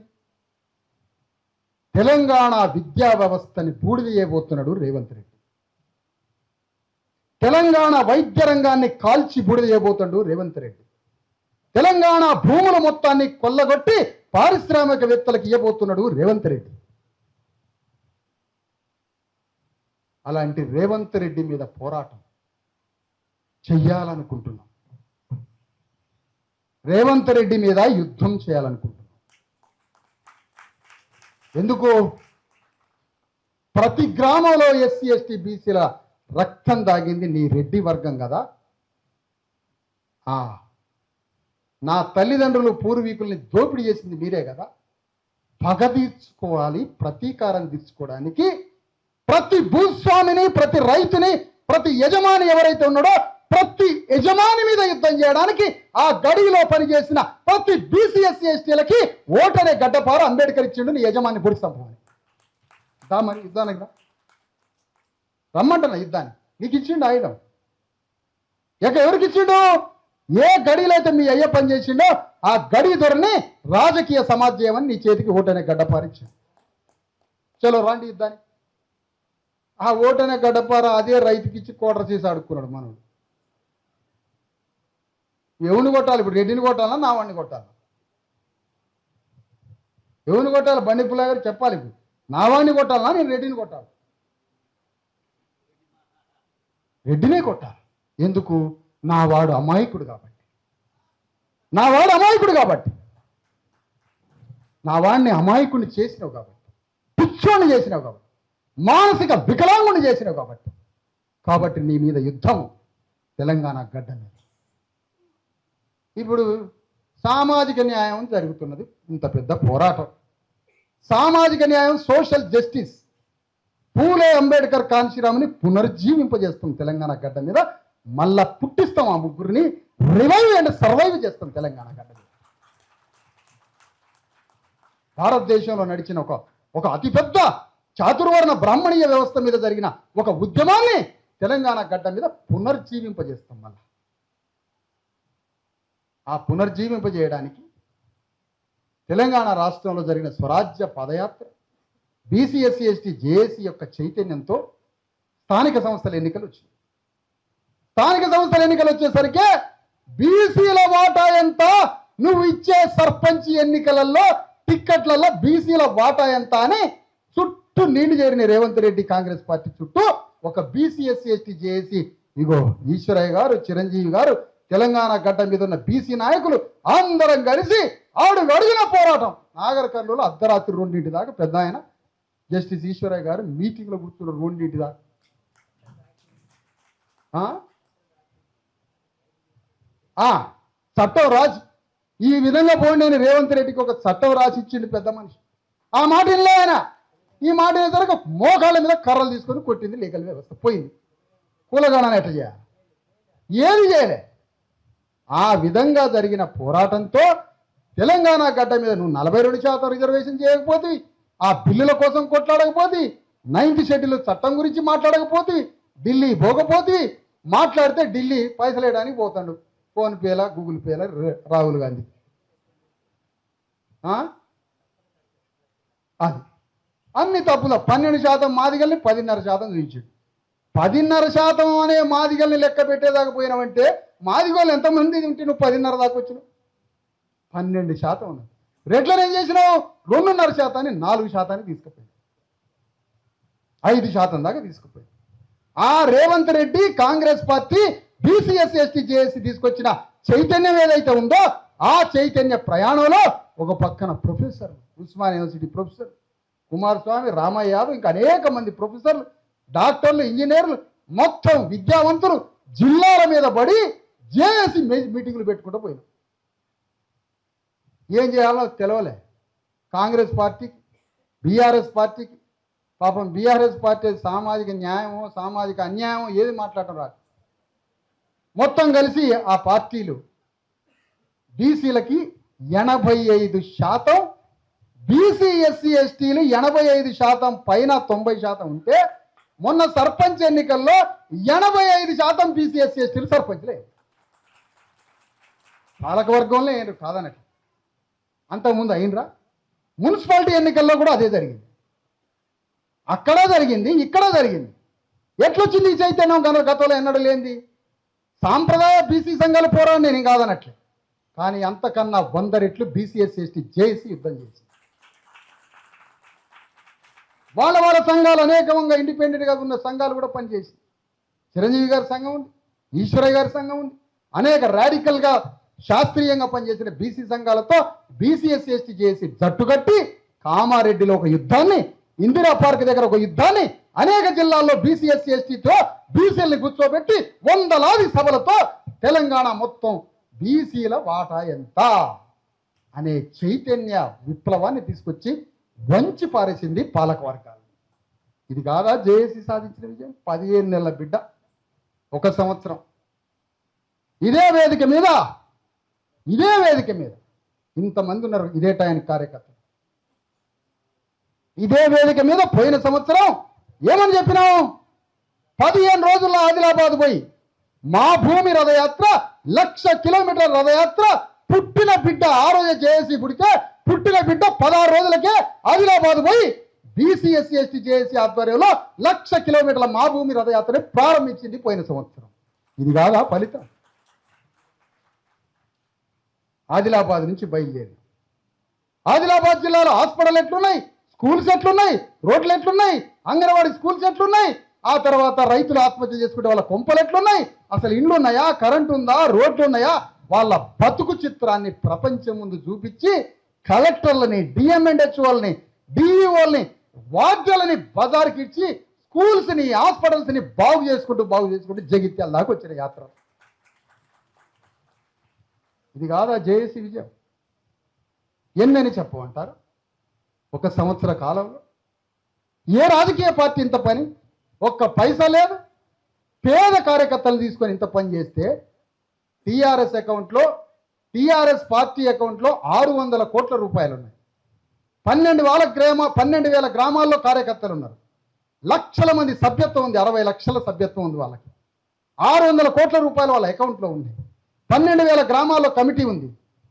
తెలంగాణ విద్యా వ్యవస్థని బూడిద చేయబోతున్నాడు రేవంత్ రెడ్డి. తెలంగాణ వైద్య రంగాన్ని కాల్చి బూడిద చేయబోతున్నాడు రేవంత్ రెడ్డి. తెలంగాణ భూముల మొత్తాన్ని కొల్లగొట్టి పారిశ్రామికవేత్తలకు ఇవ్వబోతున్నాడు రేవంత్ రెడ్డి. అలాంటి రేవంత్ రెడ్డి మీద పోరాటం చెయ్యాలనుకుంటున్నాం. రేవంత్ రెడ్డి మీద యుద్ధం చేయాలనుకుంటున్నాం. ఎందుకు? ప్రతి గ్రామంలో ఎస్సీ ఎస్టీ బీసీల రక్తం దాగింది నీ రెడ్డి వర్గం కదా. నా తల్లిదండ్రులు పూర్వీకుల్ని దోపిడీ చేసింది మీరే కదా. పగ తీర్చుకోవాలి, ప్రతీకారం తీర్చుకోవడానికి ప్రతి భూస్వామిని, ప్రతి రైతుని, ప్రతి యజమాని ఎవరైతే ఉన్నాడో ప్రతి యజమాని మీద యుద్ధం చేయడానికి ఆ గడిలో పనిచేసిన ప్రతి బీసీ ఎస్సీ ఎస్టీలకి ఓటనే గడ్డపార అంబేద్కర్ ఇచ్చిండు. నీ యజమాని పొడి సంపమని దా, మరి యుద్ధానికి రా, రమ్మంటున్నా యుద్ధాన్ని. నీకు ఇచ్చిండు ఆయుధం. ఇక ఎవరికి ఇచ్చిండు? ఏ గడిలో అయితే మీ అయ్య పని చేసిండో ఆ గడి ధరని రాజకీయ సమాజం నీ చేతికి ఓటనే గడ్డపారిచ్చిండు. చలో రాండి యుద్ధాన్ని. ఆ ఓటనే గడ్డపార అదే రైతుకి ఇచ్చి కోటర చేసి అడుక్కున్నాడు మనోడు. ఎవరిని కొట్టాలి ఇప్పుడు? రెడ్డిని కొట్టాలా, నా వాడిని కొట్టాలా? ఎవరిని కొట్టాలి? బండి పుల్ల గారు చెప్పాలి. ఇప్పుడు నా వాడిని కొట్టాలా, నేను రెడ్డిని కొట్టాలి? రెడ్డినే కొట్టాలి. ఎందుకు? నా వాడు అమాయకుడు కాబట్టి. నా వాడు అమాయకుడు కాబట్టి. నా వాడిని అమాయకుడిని చేసినావు కాబట్టి, పిచ్చోడిని చేసినావు కాబట్టి, మానసిక వికలాంగుని చేసినావు కాబట్టి నీ మీద యుద్ధం తెలంగాణ గడ్డ మీద. ఇప్పుడు సామాజిక న్యాయం జరుగుతున్నది, ఇంత పెద్ద పోరాటం. సామాజిక న్యాయం, సోషల్ జస్టిస్, పూలే అంబేద్కర్ కాంశీరాముని పునర్జీవింపజేస్తాం తెలంగాణ గడ్డ మీద. మళ్ళా పుట్టిస్తాం ఆ ముగ్గురిని, రివైవ్ అండ్ సర్వైవ్ చేస్తాం తెలంగాణ గడ్డ మీద. భారతదేశంలో నడిచిన ఒక అతిపెద్ద చాతుర్వర్ణ బ్రాహ్మణీయ వ్యవస్థ మీద జరిగిన ఒక ఉద్యమాన్ని తెలంగాణ గడ్డ మీద పునర్జీవింపజేస్తాం. మళ్ళా ఆ పునర్జీవింపజేయడానికి తెలంగాణ రాష్ట్రంలో జరిగిన స్వరాజ్య పాదయాత్ర, బీసీ ఎస్సీ ఎస్టీ జేఏసీ యొక్క చైతన్యంతో స్థానిక సంస్థల ఎన్నికలు వచ్చాయి. స్థానిక సంస్థల ఎన్నికలు వచ్చేసరికి బీసీల వాటా ఎంత, నువ్వు ఇచ్చే సర్పంచ్ ఎన్నికలలో టిక్కెట్లలో బీసీల వాటా ఎంత అని చుట్టూ నీళ్లు చేరిన రేవంత్ రెడ్డి కాంగ్రెస్ పార్టీ చుట్టూ ఒక బీసీ ఎస్సీ ఎస్టీ జేఏసీ, ఇగో ఈశ్వరయ్య గారు, చిరంజీవి గారు, తెలంగాణ గడ్డ మీద ఉన్న బీసీ నాయకులు అందరం కలిసి అడిగిన పోరాటం. నాగర్ కర్నూలు అర్ధరాత్రి 2 దాకా పెద్ద ఆయన జస్టిస్ ఈశ్వరయ్య గారు మీటింగ్లో కూర్చున్నారు 2 దాకా. చట్టం రాజు ఈ విధంగా పోండి రేవంత్ రెడ్డికి ఒక చట్టం రాసి ఇచ్చిండు పెద్ద మనిషి. ఆ మాట వినలే ఆయన. ఈ మాట వినేసరికి మోకాళ్ళ మీద కర్రలు తీసుకొని కొట్టింది లీగల్ వ్యవస్థ. పోయింది. కూలగాడని ఎట్లా చేయాలి? ఏది చేయలే. ఆ విధంగా జరిగిన పోరాటంతో తెలంగాణ గడ్డ మీద నువ్వు 42% రిజర్వేషన్ చేయకపోతే, ఆ బిల్లుల కోసం కొట్లాడకపోతే, 9th షెడ్యూల్ చట్టం గురించి మాట్లాడకపోతే, ఢిల్లీ పోకపోతే, మాట్లాడితే ఢిల్లీ పైసలు వేయడానికి పోతాడు ఫోన్పేలా గూగుల్ పేలా రాహుల్ గాంధీ. అది అన్ని తప్పుల 12% మాదిగల్ని 10.5% చూపించాడు. 10.5% అనే మాదిగల్ని లెక్క పెట్టేదాకా పోయినావంటే మాదిగోళ్ళు ఎంతమంది ఉంటే నువ్వు 10.5 దాకా వచ్చినావు? 12% ఉన్నది. రెడ్లను ఏం చేసినావు? 2.5%ని 4% తీసుకుపోయింది, 5% దాకా తీసుకుపోయింది. ఆ Revanth Reddy Congress party BC SC ST JAC తీసుకొచ్చిన చైతన్యం ఏదైతే ఉందో ఆ చైతన్య ప్రయాణంలో ఒక పక్కన professor, Osman university professor Kumaraswamy, Ramaiah Yadav, ఇంకా అనేక మంది ప్రొఫెసర్లు, డాక్టర్లు, ఇంజనీర్లు, మొత్తం విద్యావంతులు జిల్లాల మీద పడి జేఏసీ మీటింగులు పెట్టుకుంటూ పోయినాం. ఏం చేయాలో తెలవలే కాంగ్రెస్ పార్టీకి, బీఆర్ఎస్ పార్టీకి. పాపం బీఆర్ఎస్ పార్టీ సామాజిక న్యాయమో సామాజిక అన్యాయమో ఏది మాట్లాడటం రాదు. మొత్తం కలిసి ఆ పార్టీలు బీసీలకి 85%, బీసీ ఎస్సీ ఎస్టీలు 85% పైన 90% ఉంటే మొన్న సర్పంచ్ ఎన్నికల్లో 85% బీసీ ఎస్సీ ఎస్టీలు సర్పంచ్లే. పాలకవర్గంలో ఏంటి కాదన్నట్టు. అంతకుముందు అయినరా? మున్సిపాలిటీ ఎన్నికల్లో కూడా అదే జరిగింది. అక్కడ జరిగింది, ఇక్కడ జరిగింది. ఎట్లొచ్చింది ఈ చైతన్యం? గతంలో ఎన్నడూ లేనిది. సాంప్రదాయ బీసీ సంఘాల పోరాటం నేను కాదనట్లే, కానీ అంతకన్నా 100 రెట్లు బీసీఎస్సీ ఎస్టీ జేఏసీ యుద్ధం చేసి వాళ్ళ సంఘాలు అనేకంగా ఇండిపెండెంట్గా ఉన్న సంఘాలు కూడా పనిచేసి, చిరంజీవి గారి సంఘం ఉంది, ఈశ్వరయ్య గారి సంఘం ఉంది, అనేక రాడికల్గా శాస్త్రీయంగా పనిచేసిన బీసీ సంఘాలతో బీసీఎస్సీ ఎస్టీ జేఏసీ జట్టుకట్టి కామారెడ్డిలో ఒక యుద్ధాన్ని, ఇందిరా పార్క్ దగ్గర ఒక యుద్ధాన్ని, అనేక జిల్లాల్లో బీసీఎస్సీ ఎస్టీతో బీసీలని కూర్చోబెట్టి వందలాది సభలతో తెలంగాణ మొత్తం బీసీల వాటా ఎంత అనే చైతన్య విప్లవాన్ని తీసుకొచ్చి వంచి పారేసింది పాలక వర్గాలు. ఇది కాదా జేఏసీ సాధించిన విజయం? 15 నెలల బిడ్డ, 1 సంవత్సరం ఇదే వేదిక మీద ఇంతమంది ఉన్నారు. ఇదే టైంకి కార్యకర్తలు ఇదే వేదిక మీద పోయిన సంవత్సరం ఏమని చెప్పినాం? 15 రోజుల్లో ఆదిలాబాద్ పోయి మా భూమి రథయాత్ర, 1,00,000 కిలోమీటర్ల రథయాత్ర, పుట్టిన బిడ్డ ఆ రోజు జేఏసీ పుడితే పుట్టిన బిడ్డ 16 రోజులకే ఆదిలాబాద్ పోయి బీసీఎస్సీ ఎస్టీ జేఏసీ ఆధ్వర్యంలో 1,00,000 కిలోమీటర్ల మా భూమి రథయాత్రని ప్రారంభించింది పోయిన సంవత్సరం. ఇది కాదా ఫలితం? ఆదిలాబాద్ నుంచి బయలుదేరి ఆదిలాబాద్ జిల్లాలో హాస్పిటల్ ఎట్లున్నాయి, స్కూల్స్ ఎట్లున్నాయి, రోడ్లు ఎట్లున్నాయి, అంగన్వాడీ స్కూల్స్ ఎట్లున్నాయి, ఆ తర్వాత రైతులు ఆత్మహత్య చేసుకుంటే వాళ్ళ కొంపలు ఎట్లున్నాయి, అసలు ఇండ్లు ఉన్నాయా, కరెంటు ఉందా, రోడ్లు ఉన్నాయా, వాళ్ళ బతుకు చిత్రాన్ని ప్రపంచం ముందు చూపించి కలెక్టర్లని, డిఎంఎండ్హెచ్ఓల్ని, డిఈఓల్ని, వార్డులని బజార్కి ఇచ్చి స్కూల్స్ని, హాస్పిటల్స్ని బాగు చేసుకుంటూ జగిత్యాల దాకా వచ్చిన యాత్ర. ఇది కాదా జేఏసీ విజయం? ఎన్నని చెప్పమంటారు? 1 సంవత్సర కాలంలో ఏ రాజకీయ పార్టీ ఇంత పని, ఒక్క పైసా లేదు, పేద కార్యకర్తలు తీసుకొని ఇంత పని చేస్తే టీఆర్ఎస్ పార్టీ అకౌంట్లో 600 కోట్ల రూపాయలు ఉన్నాయి. 12,000 గ్రామాల్లో కార్యకర్తలు ఉన్నారు. లక్షల మంది సభ్యత్వం ఉంది, 60 లక్షల సభ్యత్వం ఉంది వాళ్ళకి. 600 కోట్ల రూపాయలు వాళ్ళ అకౌంట్లో ఉంది. 12,000 గ్రామాల్లో కమిటీ ఉంది.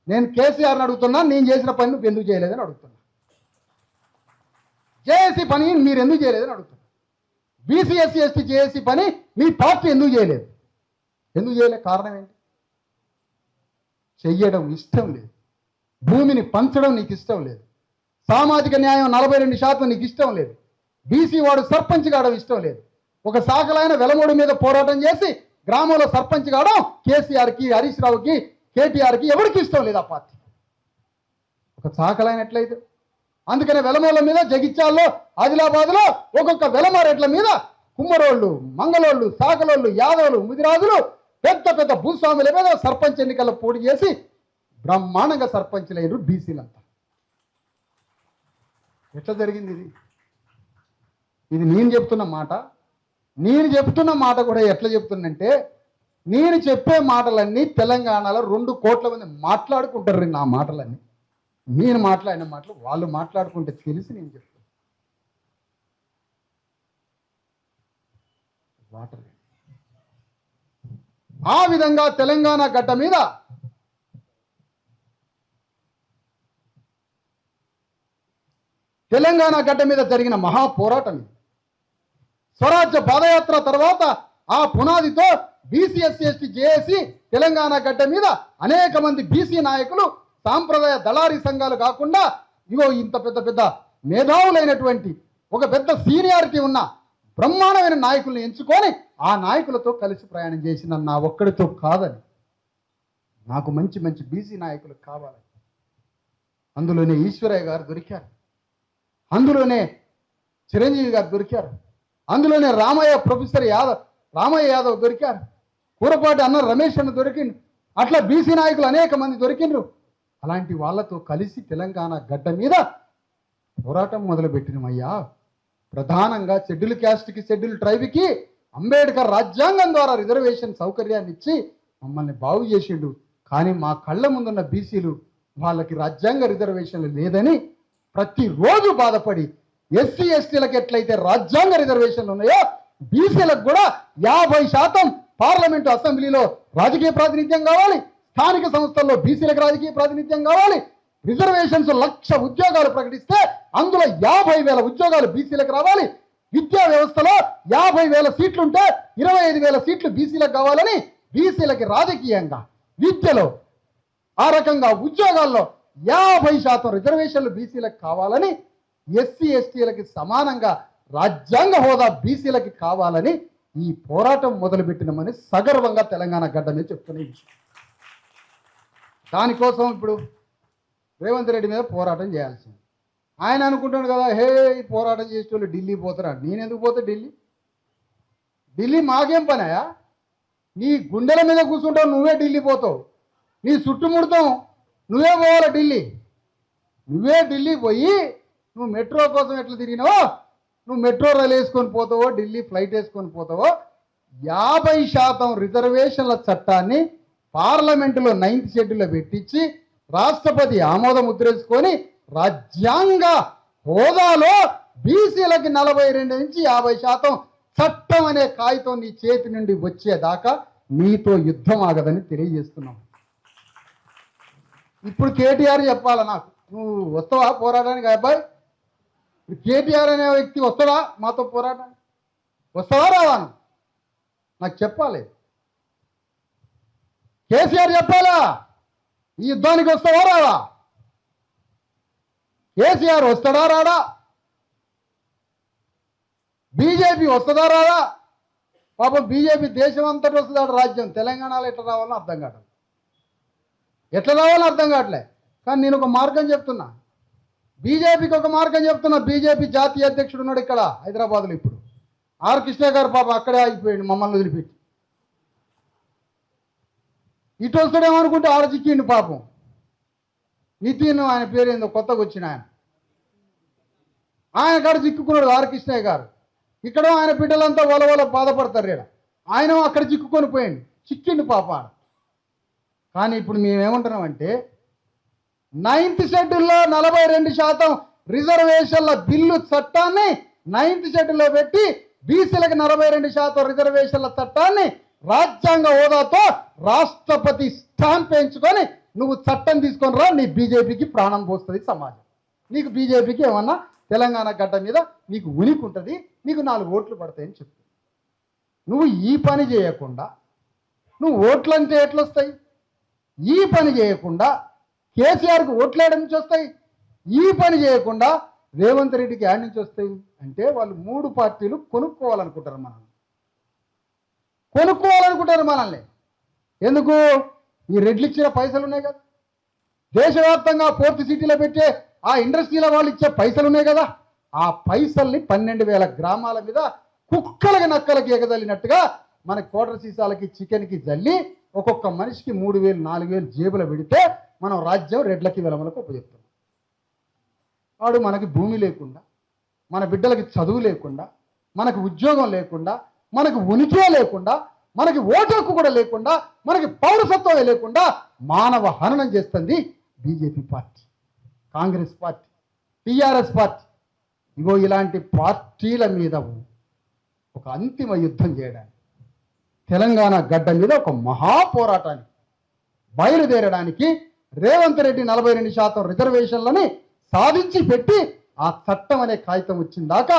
నేను కేసీఆర్ని అడుగుతున్నా, నేను చేసిన పని నువ్వు ఎందుకు చేయలేదని అడుగుతున్నా. జేఏసీ పని మీరు ఎందుకు చేయలేదని అడుగుతున్నా. బీసీఎస్సీ ఎస్టీ జేఏసీ పని మీ పార్టీ ఎందుకు చేయలేదు? కారణం ఏంటి? చెయ్యడం ఇష్టం లేదు, భూమిని పంచడం నీకు ఇష్టం లేదు, సామాజిక న్యాయం 42% నీకు ఇష్టం లేదు, బీసీ వాడు సర్పంచ్ కావడం ఇష్టం లేదు. ఒక శాఖలైన వెలమూడి మీద పోరాటం చేసి గ్రామంలో సర్పంచ్ కావడం కేసీఆర్కి, హరీష్ రావుకి, కేటీఆర్కి ఎవరికి ఇష్టం లేదు. ఆ పార్టీ ఒక శాఖలైనట్లయితే అందుకనే వెలమూల మీద, జగిత్యాల్లో, ఆదిలాబాద్లో ఒక్కొక్క వెలమారెడ్ల మీద కుమ్మరోళ్ళు, మంగళోళ్ళు, సాకలోళ్ళు, యాదవులు, ముదిరాజులు, పెద్ద భూస్వాముల మీద సర్పంచ్ ఎన్నికల్లో పోటీ చేసి బ్రహ్మాండంగా సర్పంచ్లైనరు బీసీలంతా. ఎట్లా జరిగింది ఇది? నేను చెప్తున్న మాట కూడా ఎట్లా చెప్తున్నంటే, నేను చెప్పే మాటలన్నీ తెలంగాణలో 2 కోట్ల మంది మాట్లాడుకుంటారు. నా మాటలన్నీ నేను మాట్లాడిన మాటలు వాళ్ళు మాట్లాడుకుంటే తెలిసి నేను చెప్తాను. వాటర్ ఆ విధంగా తెలంగాణ గడ్డ మీద జరిగిన మహా పోరాటం. స్వరాజ్య పాదయాత్ర తర్వాత ఆ పునాదితో BC SC ST JAC Telangana గడ్డ మీద అనేక మంది బీసీ నాయకులు సాంప్రదాయ దళారీ సంఘాలు కాకుండా ఇగో ఇంత పెద్ద పెద్ద మేధావులైనటువంటి ఒక పెద్ద సీనియారిటీ ఉన్న బ్రహ్మాండమైన నాయకుల్ని ఎంచుకొని ఆ నాయకులతో కలిసి ప్రయాణం చేసిన నా ఒక్కడితో కాదని, నాకు మంచి మంచి బీసీ నాయకులు కావాలి. అందులోనే ఈశ్వరయ్య గారు దొరికారు, అందులోనే చిరంజీవి గారు దొరికారు, అందులోనే ప్రొఫెసర్ రామయ్య యాదవ్ దొరికారు, కూరపాటి అన్న రమేష్ అన్న దొరికిండు. అట్లా బీసీ నాయకులు అనేక మంది దొరికిండ్రు. అలాంటి వాళ్ళతో కలిసి తెలంగాణ గడ్డ మీద పోరాటం మొదలుపెట్టినమయ్యా. ప్రధానంగా షెడ్యూల్ క్యాస్ట్కి షెడ్యూల్ ట్రైబ్కి అంబేద్కర్ రాజ్యాంగం ద్వారా రిజర్వేషన్ సౌకర్యాన్ని ఇచ్చి మమ్మల్ని బాగు చేసిండు. కానీ మా కళ్ళ ముందున్న బీసీలు వాళ్ళకి రాజ్యాంగ రిజర్వేషన్లు లేదని ప్రతిరోజు బాధపడి ఎస్సీ ఎస్టీలకు ఎట్లయితే రాజ్యాంగ రిజర్వేషన్లు ఉన్నాయో బీసీలకు కూడా 50% పార్లమెంటు అసెంబ్లీలో రాజకీయ ప్రాతినిధ్యం కావాలి, స్థానిక సంస్థల్లో బీసీలకు రాజకీయ ప్రాతినిధ్యం కావాలి. రిజర్వేషన్స్ 1,00,000 ఉద్యోగాలు ప్రకటిస్తే అందులో 50,000 ఉద్యోగాలు బీసీలకు రావాలి. విద్యా వ్యవస్థలో 50,000 సీట్లుంటే 25,000 సీట్లు బీసీలకు కావాలని బీసీలకి రాజకీయంగా, విద్యలో, ఆ రకంగా ఉద్యోగాల్లో 50% రిజర్వేషన్లు బీసీలకు కావాలని, ఎస్సీ ఎస్టీలకి సమానంగా రాజ్యాంగ హోదా బీసీలకి కావాలని ఈ పోరాటం మొదలుపెట్టినమని సగర్వంగా తెలంగాణ గడ్డ మీద చెప్తున్న విషయం. దానికోసం ఇప్పుడు రేవంత్ రెడ్డి మీద పోరాటం చేయాల్సింది. ఆయన అనుకుంటాడు కదా, హే ఈ పోరాటం చేసే వాళ్ళు ఢిల్లీ పోతారా? నేను ఎందుకు పోతా ఢిల్లీ మాకేం పనాయా? నీ గుండెల మీద కూర్చుంటావు, నువ్వే ఢిల్లీ పోతావు. నీ చుట్టుముడతాం, నువ్వే పోవాలి ఢిల్లీ. నువ్వే ఢిల్లీ పోయి నువ్వు మెట్రో కోసం ఎట్లా తిరిగినావో, నువ్వు మెట్రో రైలు వేసుకొని పోతావో, ఢిల్లీ ఫ్లైట్ వేసుకొని పోతావో. 50% రిజర్వేషన్ల చట్టాన్ని పార్లమెంటులో 9th షెడ్యూల్లో పెట్టించి రాష్ట్రపతి ఆమోద ముద్రేసుకొని రాజ్యాంగ హోదాలో బీసీలకి 42 నుంచి 50% చట్టం అనే కాగితం నీ చేతి నుండి వచ్చేదాకా నీతో యుద్ధం ఆగదని తెలియజేస్తున్నాం. ఇప్పుడు కేటీఆర్ చెప్పాల నాకు, నువ్వు వస్తావా పోరాటానికి? అబ్బాయి కేటీఆర్ అనే వ్యక్తి వస్తాడా మాతో పోరాటానికి? వస్తావా రావాను? నాకు చెప్పాలి. కేసీఆర్ చెప్పాలా ఈ యుద్ధానికి వస్తావా రావా? కేసీఆర్ వస్తాడా రాడా? బీజేపీ వస్తుందా రాదా? పాపం బీజేపీ దేశం అంతటి వస్తుందా రాజ్యం, తెలంగాణలో ఎట్లా రావాలో అర్థం కావట్లేదు, ఎట్లా రావాలో అర్థం కావట్లే. కానీ నేను ఒక మార్గం చెప్తున్నా, బీజేపీకి ఒక మార్గం చెప్తున్నా. బీజేపీ జాతీయ అధ్యక్షుడు ఉన్నాడు ఇక్కడ హైదరాబాద్లో. ఇప్పుడు ఆర్ కృష్ణ గారు పాపం అక్కడే ఆగిపోయాడు మమ్మల్ని వదిలిపెట్టి. ఇటు వస్తాడేమో అనుకుంటే ఆడ చిక్కిండు పాపం. నితిన్ ఆయన పేరు ఏందో కొత్తగా వచ్చిన ఆయన కాడ చిక్కుకున్నాడు ఆర్ కృష్ణయ్య గారు. ఇక్కడ ఆయన బిడ్డలంతా వల బాధపడతారు. ఆయన అక్కడ చిక్కుకొని పోయిండు, చిక్కిండు పాప. కానీ ఇప్పుడు మేమేమంటున్నామంటే 9th షెడ్యూల్లో 42% రిజర్వేషన్ల బిల్లు చట్టాన్ని 9th షెడ్యూల్లో పెట్టి బీసీలకు 42% రిజర్వేషన్ల చట్టాన్ని రాజ్యాంగ హోదాతో రాష్ట్రపతి స్టాంప్ వేయించుకొని నువ్వు చట్టం తీసుకొని రా, నీ బీజేపీకి ప్రాణం పోస్తుంది సమాజం. నీకు బీజేపీకి ఏమన్నా తెలంగాణ గడ్డ మీద నీకు ఉనికి ఉంటుంది, నీకు 4 ఓట్లు పడతాయని చెప్పు. నువ్వు ఈ పని చేయకుండా నువ్వు ఓట్లంటే ఎట్లొస్తాయి? ఈ పని చేయకుండా కేసీఆర్కి ఓట్లేయడం నుంచి వస్తాయి. ఈ పని చేయకుండా రేవంత్ రెడ్డికి యాడ్ నుంచి వస్తాయి. అంటే వాళ్ళు 3 పార్టీలు కొనుక్కోవాలనుకుంటారు మనల్ని. ఎందుకు? ఈ రెడ్లు ఇచ్చిన పైసలు ఉన్నాయి కదా, దేశవ్యాప్తంగా 4th సిటీలో పెట్టే ఆ ఇండస్ట్రీల వాళ్ళు ఇచ్చే పైసలు ఉన్నాయి కదా, ఆ పైసల్ని 12,000 గ్రామాల మీద కుక్కలకి నక్కలకి ఎగదల్లినట్టుగా మన కోటర్ సీసాలకి చికెన్కి జల్లి ఒక్కొక్క మనిషికి 3,000 4,000 జేబులో పెడితే మనం రాజ్యం రెడ్లకి వెలమలకు ఉపయోగిస్తున్నాం. వాడు మనకి భూమి లేకుండా, మన బిడ్డలకి చదువు లేకుండా, మనకు ఉద్యోగం లేకుండా, మనకు ఉనికే లేకుండా, మనకి ఓటు హక్కు కూడా లేకుండా, మనకి పౌరసత్వమే లేకుండా మానవ హననం చేస్తుంది BJP party, Congress party, TRS party. ఇగో ఇలాంటి పార్టీల మీద ఒక అంతిమ యుద్ధం చేయడానికి, తెలంగాణ గడ్డ మీద ఒక మహాపోరాటానికి బయలుదేరడానికి రేవంత్ రెడ్డి 42% రిజర్వేషన్లని సాధించి పెట్టి ఆ చట్టం అనే కాగితం వచ్చిందాకా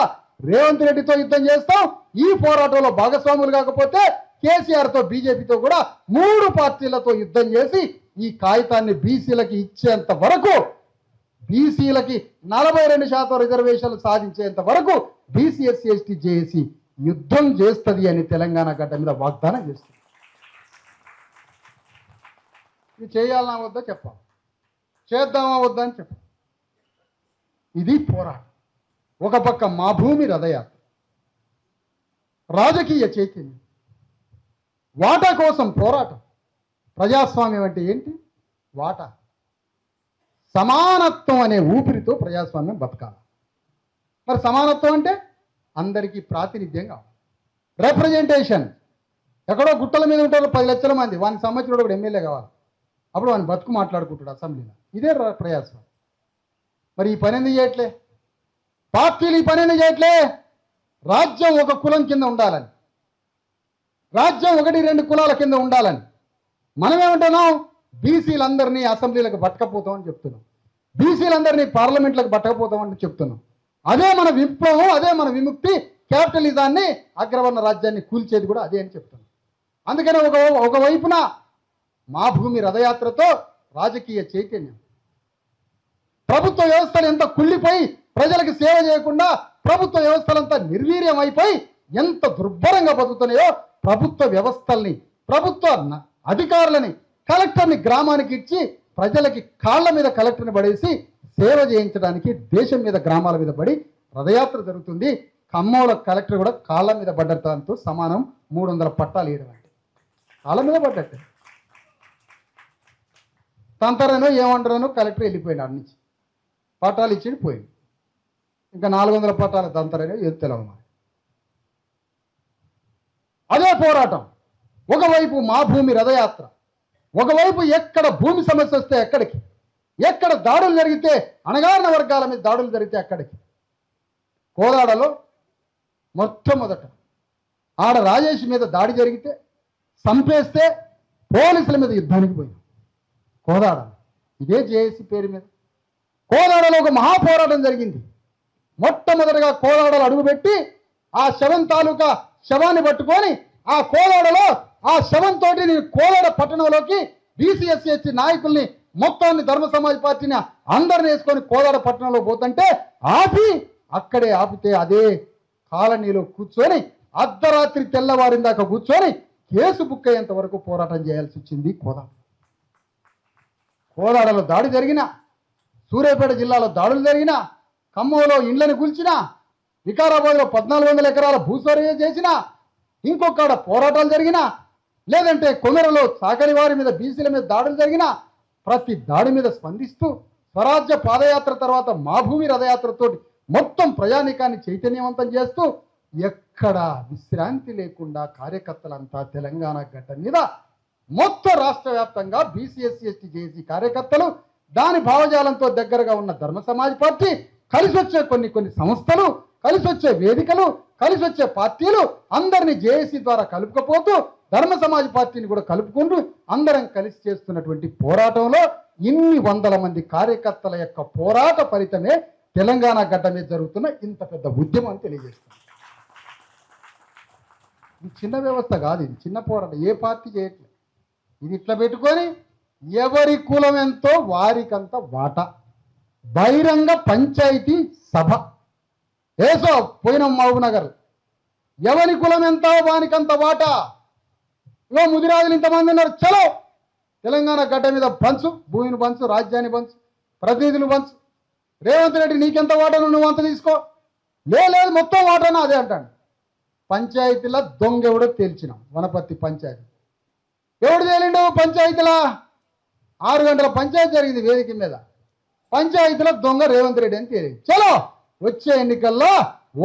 రేవంత్ రెడ్డితో యుద్ధం చేస్తాం. ఈ పోరాటంలో భాగస్వాములు కాకపోతే కేసీఆర్తో, బీజేపీతో కూడా 3 పార్టీలతో యుద్ధం చేసి ఈ కాగితాన్ని బీసీలకి ఇచ్చేంత వరకు, బీసీలకి 42% రిజర్వేషన్లు సాధించేంత వరకు బీసీ ఎస్సీ ఎస్టీ జేఏసీ యుద్ధం చేస్తుంది అని తెలంగాణ గడ్డ మీద వాగ్దానం చేస్తుంది. ఇది చేయాలన్నా వద్దా చెప్పాలి, చేద్దామా వద్దా అని చెప్పాలి. ఇది పోరాటం. ఒక పక్క మా భూమి రథయాత్ర, రాజకీయ చైతన్యం, వాటా కోసం పోరాటం. ప్రజాస్వామ్యం అంటే ఏంటి? వాటా, సమానత్వం అనే ఊపిరితో ప్రజాస్వామ్యం బతకాలి. మరి సమానత్వం అంటే అందరికీ ప్రాతినిధ్యం కావాలి, రిప్రజెంటేషన్. ఎక్కడో గుట్టల మీద ఉంటారు 10 లక్షల మంది, వానికి సంబంధించిన కూడా ఎమ్మెల్యే కావాలి. అప్పుడు వాని బతుకు మాట్లాడుకుంటాడు అసెంబ్లీలో. ఇదే ప్రజాస్వామ్యం. మరి ఈ పని ఎందుకు చేయట్లే? పార్టీలు ఈ పని ఎందుకు చేయట్లే? రాజ్యం ఒక కులం కింద ఉండాలని, రాజ్యం 1-2 కులాల కింద ఉండాలని. మనమేమంటున్నాం? బీసీలందరినీ అసెంబ్లీలకు పట్టకపోతామని చెప్తున్నాం, బీసీలందరినీ పార్లమెంట్లకు పట్టకపోతామని చెప్తున్నాం. అదే మన విప్లవం, అదే మన విముక్తి. క్యాపిటలిజాన్ని, అగ్రవర్ణ రాజ్యాన్ని కూల్చేది కూడా అదే అని చెప్తున్నాం. అందుకని ఒకవైపున మా భూమి రథయాత్రతో రాజకీయ చైతన్యం, ప్రభుత్వ వ్యవస్థలు ఎంత కుళ్ళిపోయి ప్రజలకు సేవ చేయకుండా ప్రభుత్వ వ్యవస్థలంతా నిర్వీర్యం అయిపోయి ఎంత దుర్భరంగా బతుకుతున్నాయో, ప్రభుత్వ వ్యవస్థల్ని, ప్రభుత్వ అధికారులని, కలెక్టర్ని గ్రామానికి ఇచ్చి ప్రజలకి కాళ్ళ మీద కలెక్టర్ని పడేసి సేవ చేయించడానికి దేశం మీద, గ్రామాల మీద పడి రథయాత్ర జరుగుతుంది. ఖమ్మంలో కలెక్టర్ కూడా కాళ్ళ మీద పడ్డటంతో సమానం 300 పట్టాలు వేయడం అంటే కాళ్ళ మీద పడ్డట్టే. తంతరనో ఏమంటారనో కలెక్టర్ వెళ్ళిపోయింది, అడి నుంచి పట్టాలు ఇచ్చి పోయింది. ఇంకా 400 పట్టాల తంతరనో ఏది తెలవదు. అదే పోరాటం. ఒకవైపు మా భూమి రథయాత్ర, ఒకవైపు ఎక్కడ భూమి సమస్య వస్తే ఎక్కడికి, ఎక్కడ దాడులు జరిగితే, అణగారిన వర్గాల మీద దాడులు జరిగితే అక్కడికి. కోదాడలో మొట్టమొదట ఆడ రాజేష్ మీద దాడి జరిగితే, చంపేస్తే పోలీసుల మీద యుద్ధానికి పోయాం. కోదాడ ఇదే జేఏసీ పేరు మీద కోదాడలో ఒక మహాపోరాటం జరిగింది. మొట్టమొదటిగా కోదాడలో అడుగుపెట్టి ఆ శవం తాలూకా శవాన్ని పట్టుకొని ఆ కోదాడలో ఆ శవంతో నేను కోదాడ పట్టణంలోకి బీసీఎస్సీ ఎస్టీ నాయకుల్ని మొత్తాన్ని, ధర్మ సమాజ్ పార్టీని అందరిని వేసుకొని కోదాడ పట్టణంలో పోతుంటే అక్కడే ఆపితే అదే కాలనీలో కూర్చొని అర్ధరాత్రి తెల్లవారిన దాకా కూర్చొని కేసు బుక్ అయ్యేంత వరకు పోరాటం చేయాల్సి వచ్చింది. కోదాడలో దాడి జరిగిన, సూర్యాపేట జిల్లాలో దాడులు జరిగిన, ఖమ్మంలో ఇండ్లను కూల్చిన, వికారాబాద్లో 1400 ఎకరాల భూస్వార్యం చేసిన, ఇంకొకడ పోరాటాలు జరిగిన, లేదంటే కొమెరలో సాకరి వారి మీద, బీసీల మీద దాడులు జరిగిన, ప్రతి దాడి మీద స్పందిస్తూ స్వరాజ్య పాదయాత్ర తర్వాత మా భూమి రథయాత్రతోటి మొత్తం ప్రజానీకాన్ని చైతన్యవంతం చేస్తూ ఎక్కడ విశ్రాంతి లేకుండా కార్యకర్తలంతా తెలంగాణ గడ్డ మీద మొత్తం రాష్ట్ర వ్యాప్తంగా బీసీఎస్సీ ఎస్టీ జేఏసీ కార్యకర్తలు, దాని భావజాలంతో దగ్గరగా ఉన్న ధర్మ సమాజ్ పార్టీ, కలిసి వచ్చే కొన్ని సంస్థలు, కలిసి వచ్చే వేదికలు, కలిసి వచ్చే పార్టీలు అందరినీ జేఏసీ ద్వారా కలుపుకపోతూ ధర్మ సమాజ్ పార్టీని కూడా కలుపుకుంటూ అందరం కలిసి చేస్తున్నటువంటి పోరాటంలో ఇన్ని వందల మంది కార్యకర్తల యొక్క పోరాట ఫలితమే తెలంగాణ గడ్డ మీద జరుగుతున్న ఇంత పెద్ద ఉద్యమం అని తెలియజేస్తుంది. ఇది చిన్న వ్యవస్థ కాదు, ఇది చిన్న పోరాటం. ఏ పార్టీ చేయట్లేదు. ఇది ఇట్లా పెట్టుకొని ఎవరి కులం ఎంతో వారికంత వాటా, బహిరంగ పంచాయతీ సభ ఏసో పోయిన మహబూబ్నగర్, ఎవరి కులం ఎంతో వానికంత వాటా. ఇగో ముదిరాజులు ఇంతమంది ఉన్నారు, చలో తెలంగాణ గడ్డ మీద పంచు, భూమిని పంచు, రాజ్యాన్ని పంచు, ప్రతినిధులు పంచు. రేవంత్ రెడ్డి నీకెంత వాటాను నువ్వు అంత తీసుకో. లేదు మొత్తం వాటాను అదే అంటాడు. పంచాయతీల దొంగ ఎవడో తేల్చినాం. వనపర్తి పంచాయతీ ఎవడు తేలిండు? పంచాయతీల 6 గంటల పంచాయతీ జరిగింది వేదిక మీద. పంచాయతీల దొంగ రేవంత్ రెడ్డి అని తేలింది. చలో వచ్చే ఎన్నికల్లో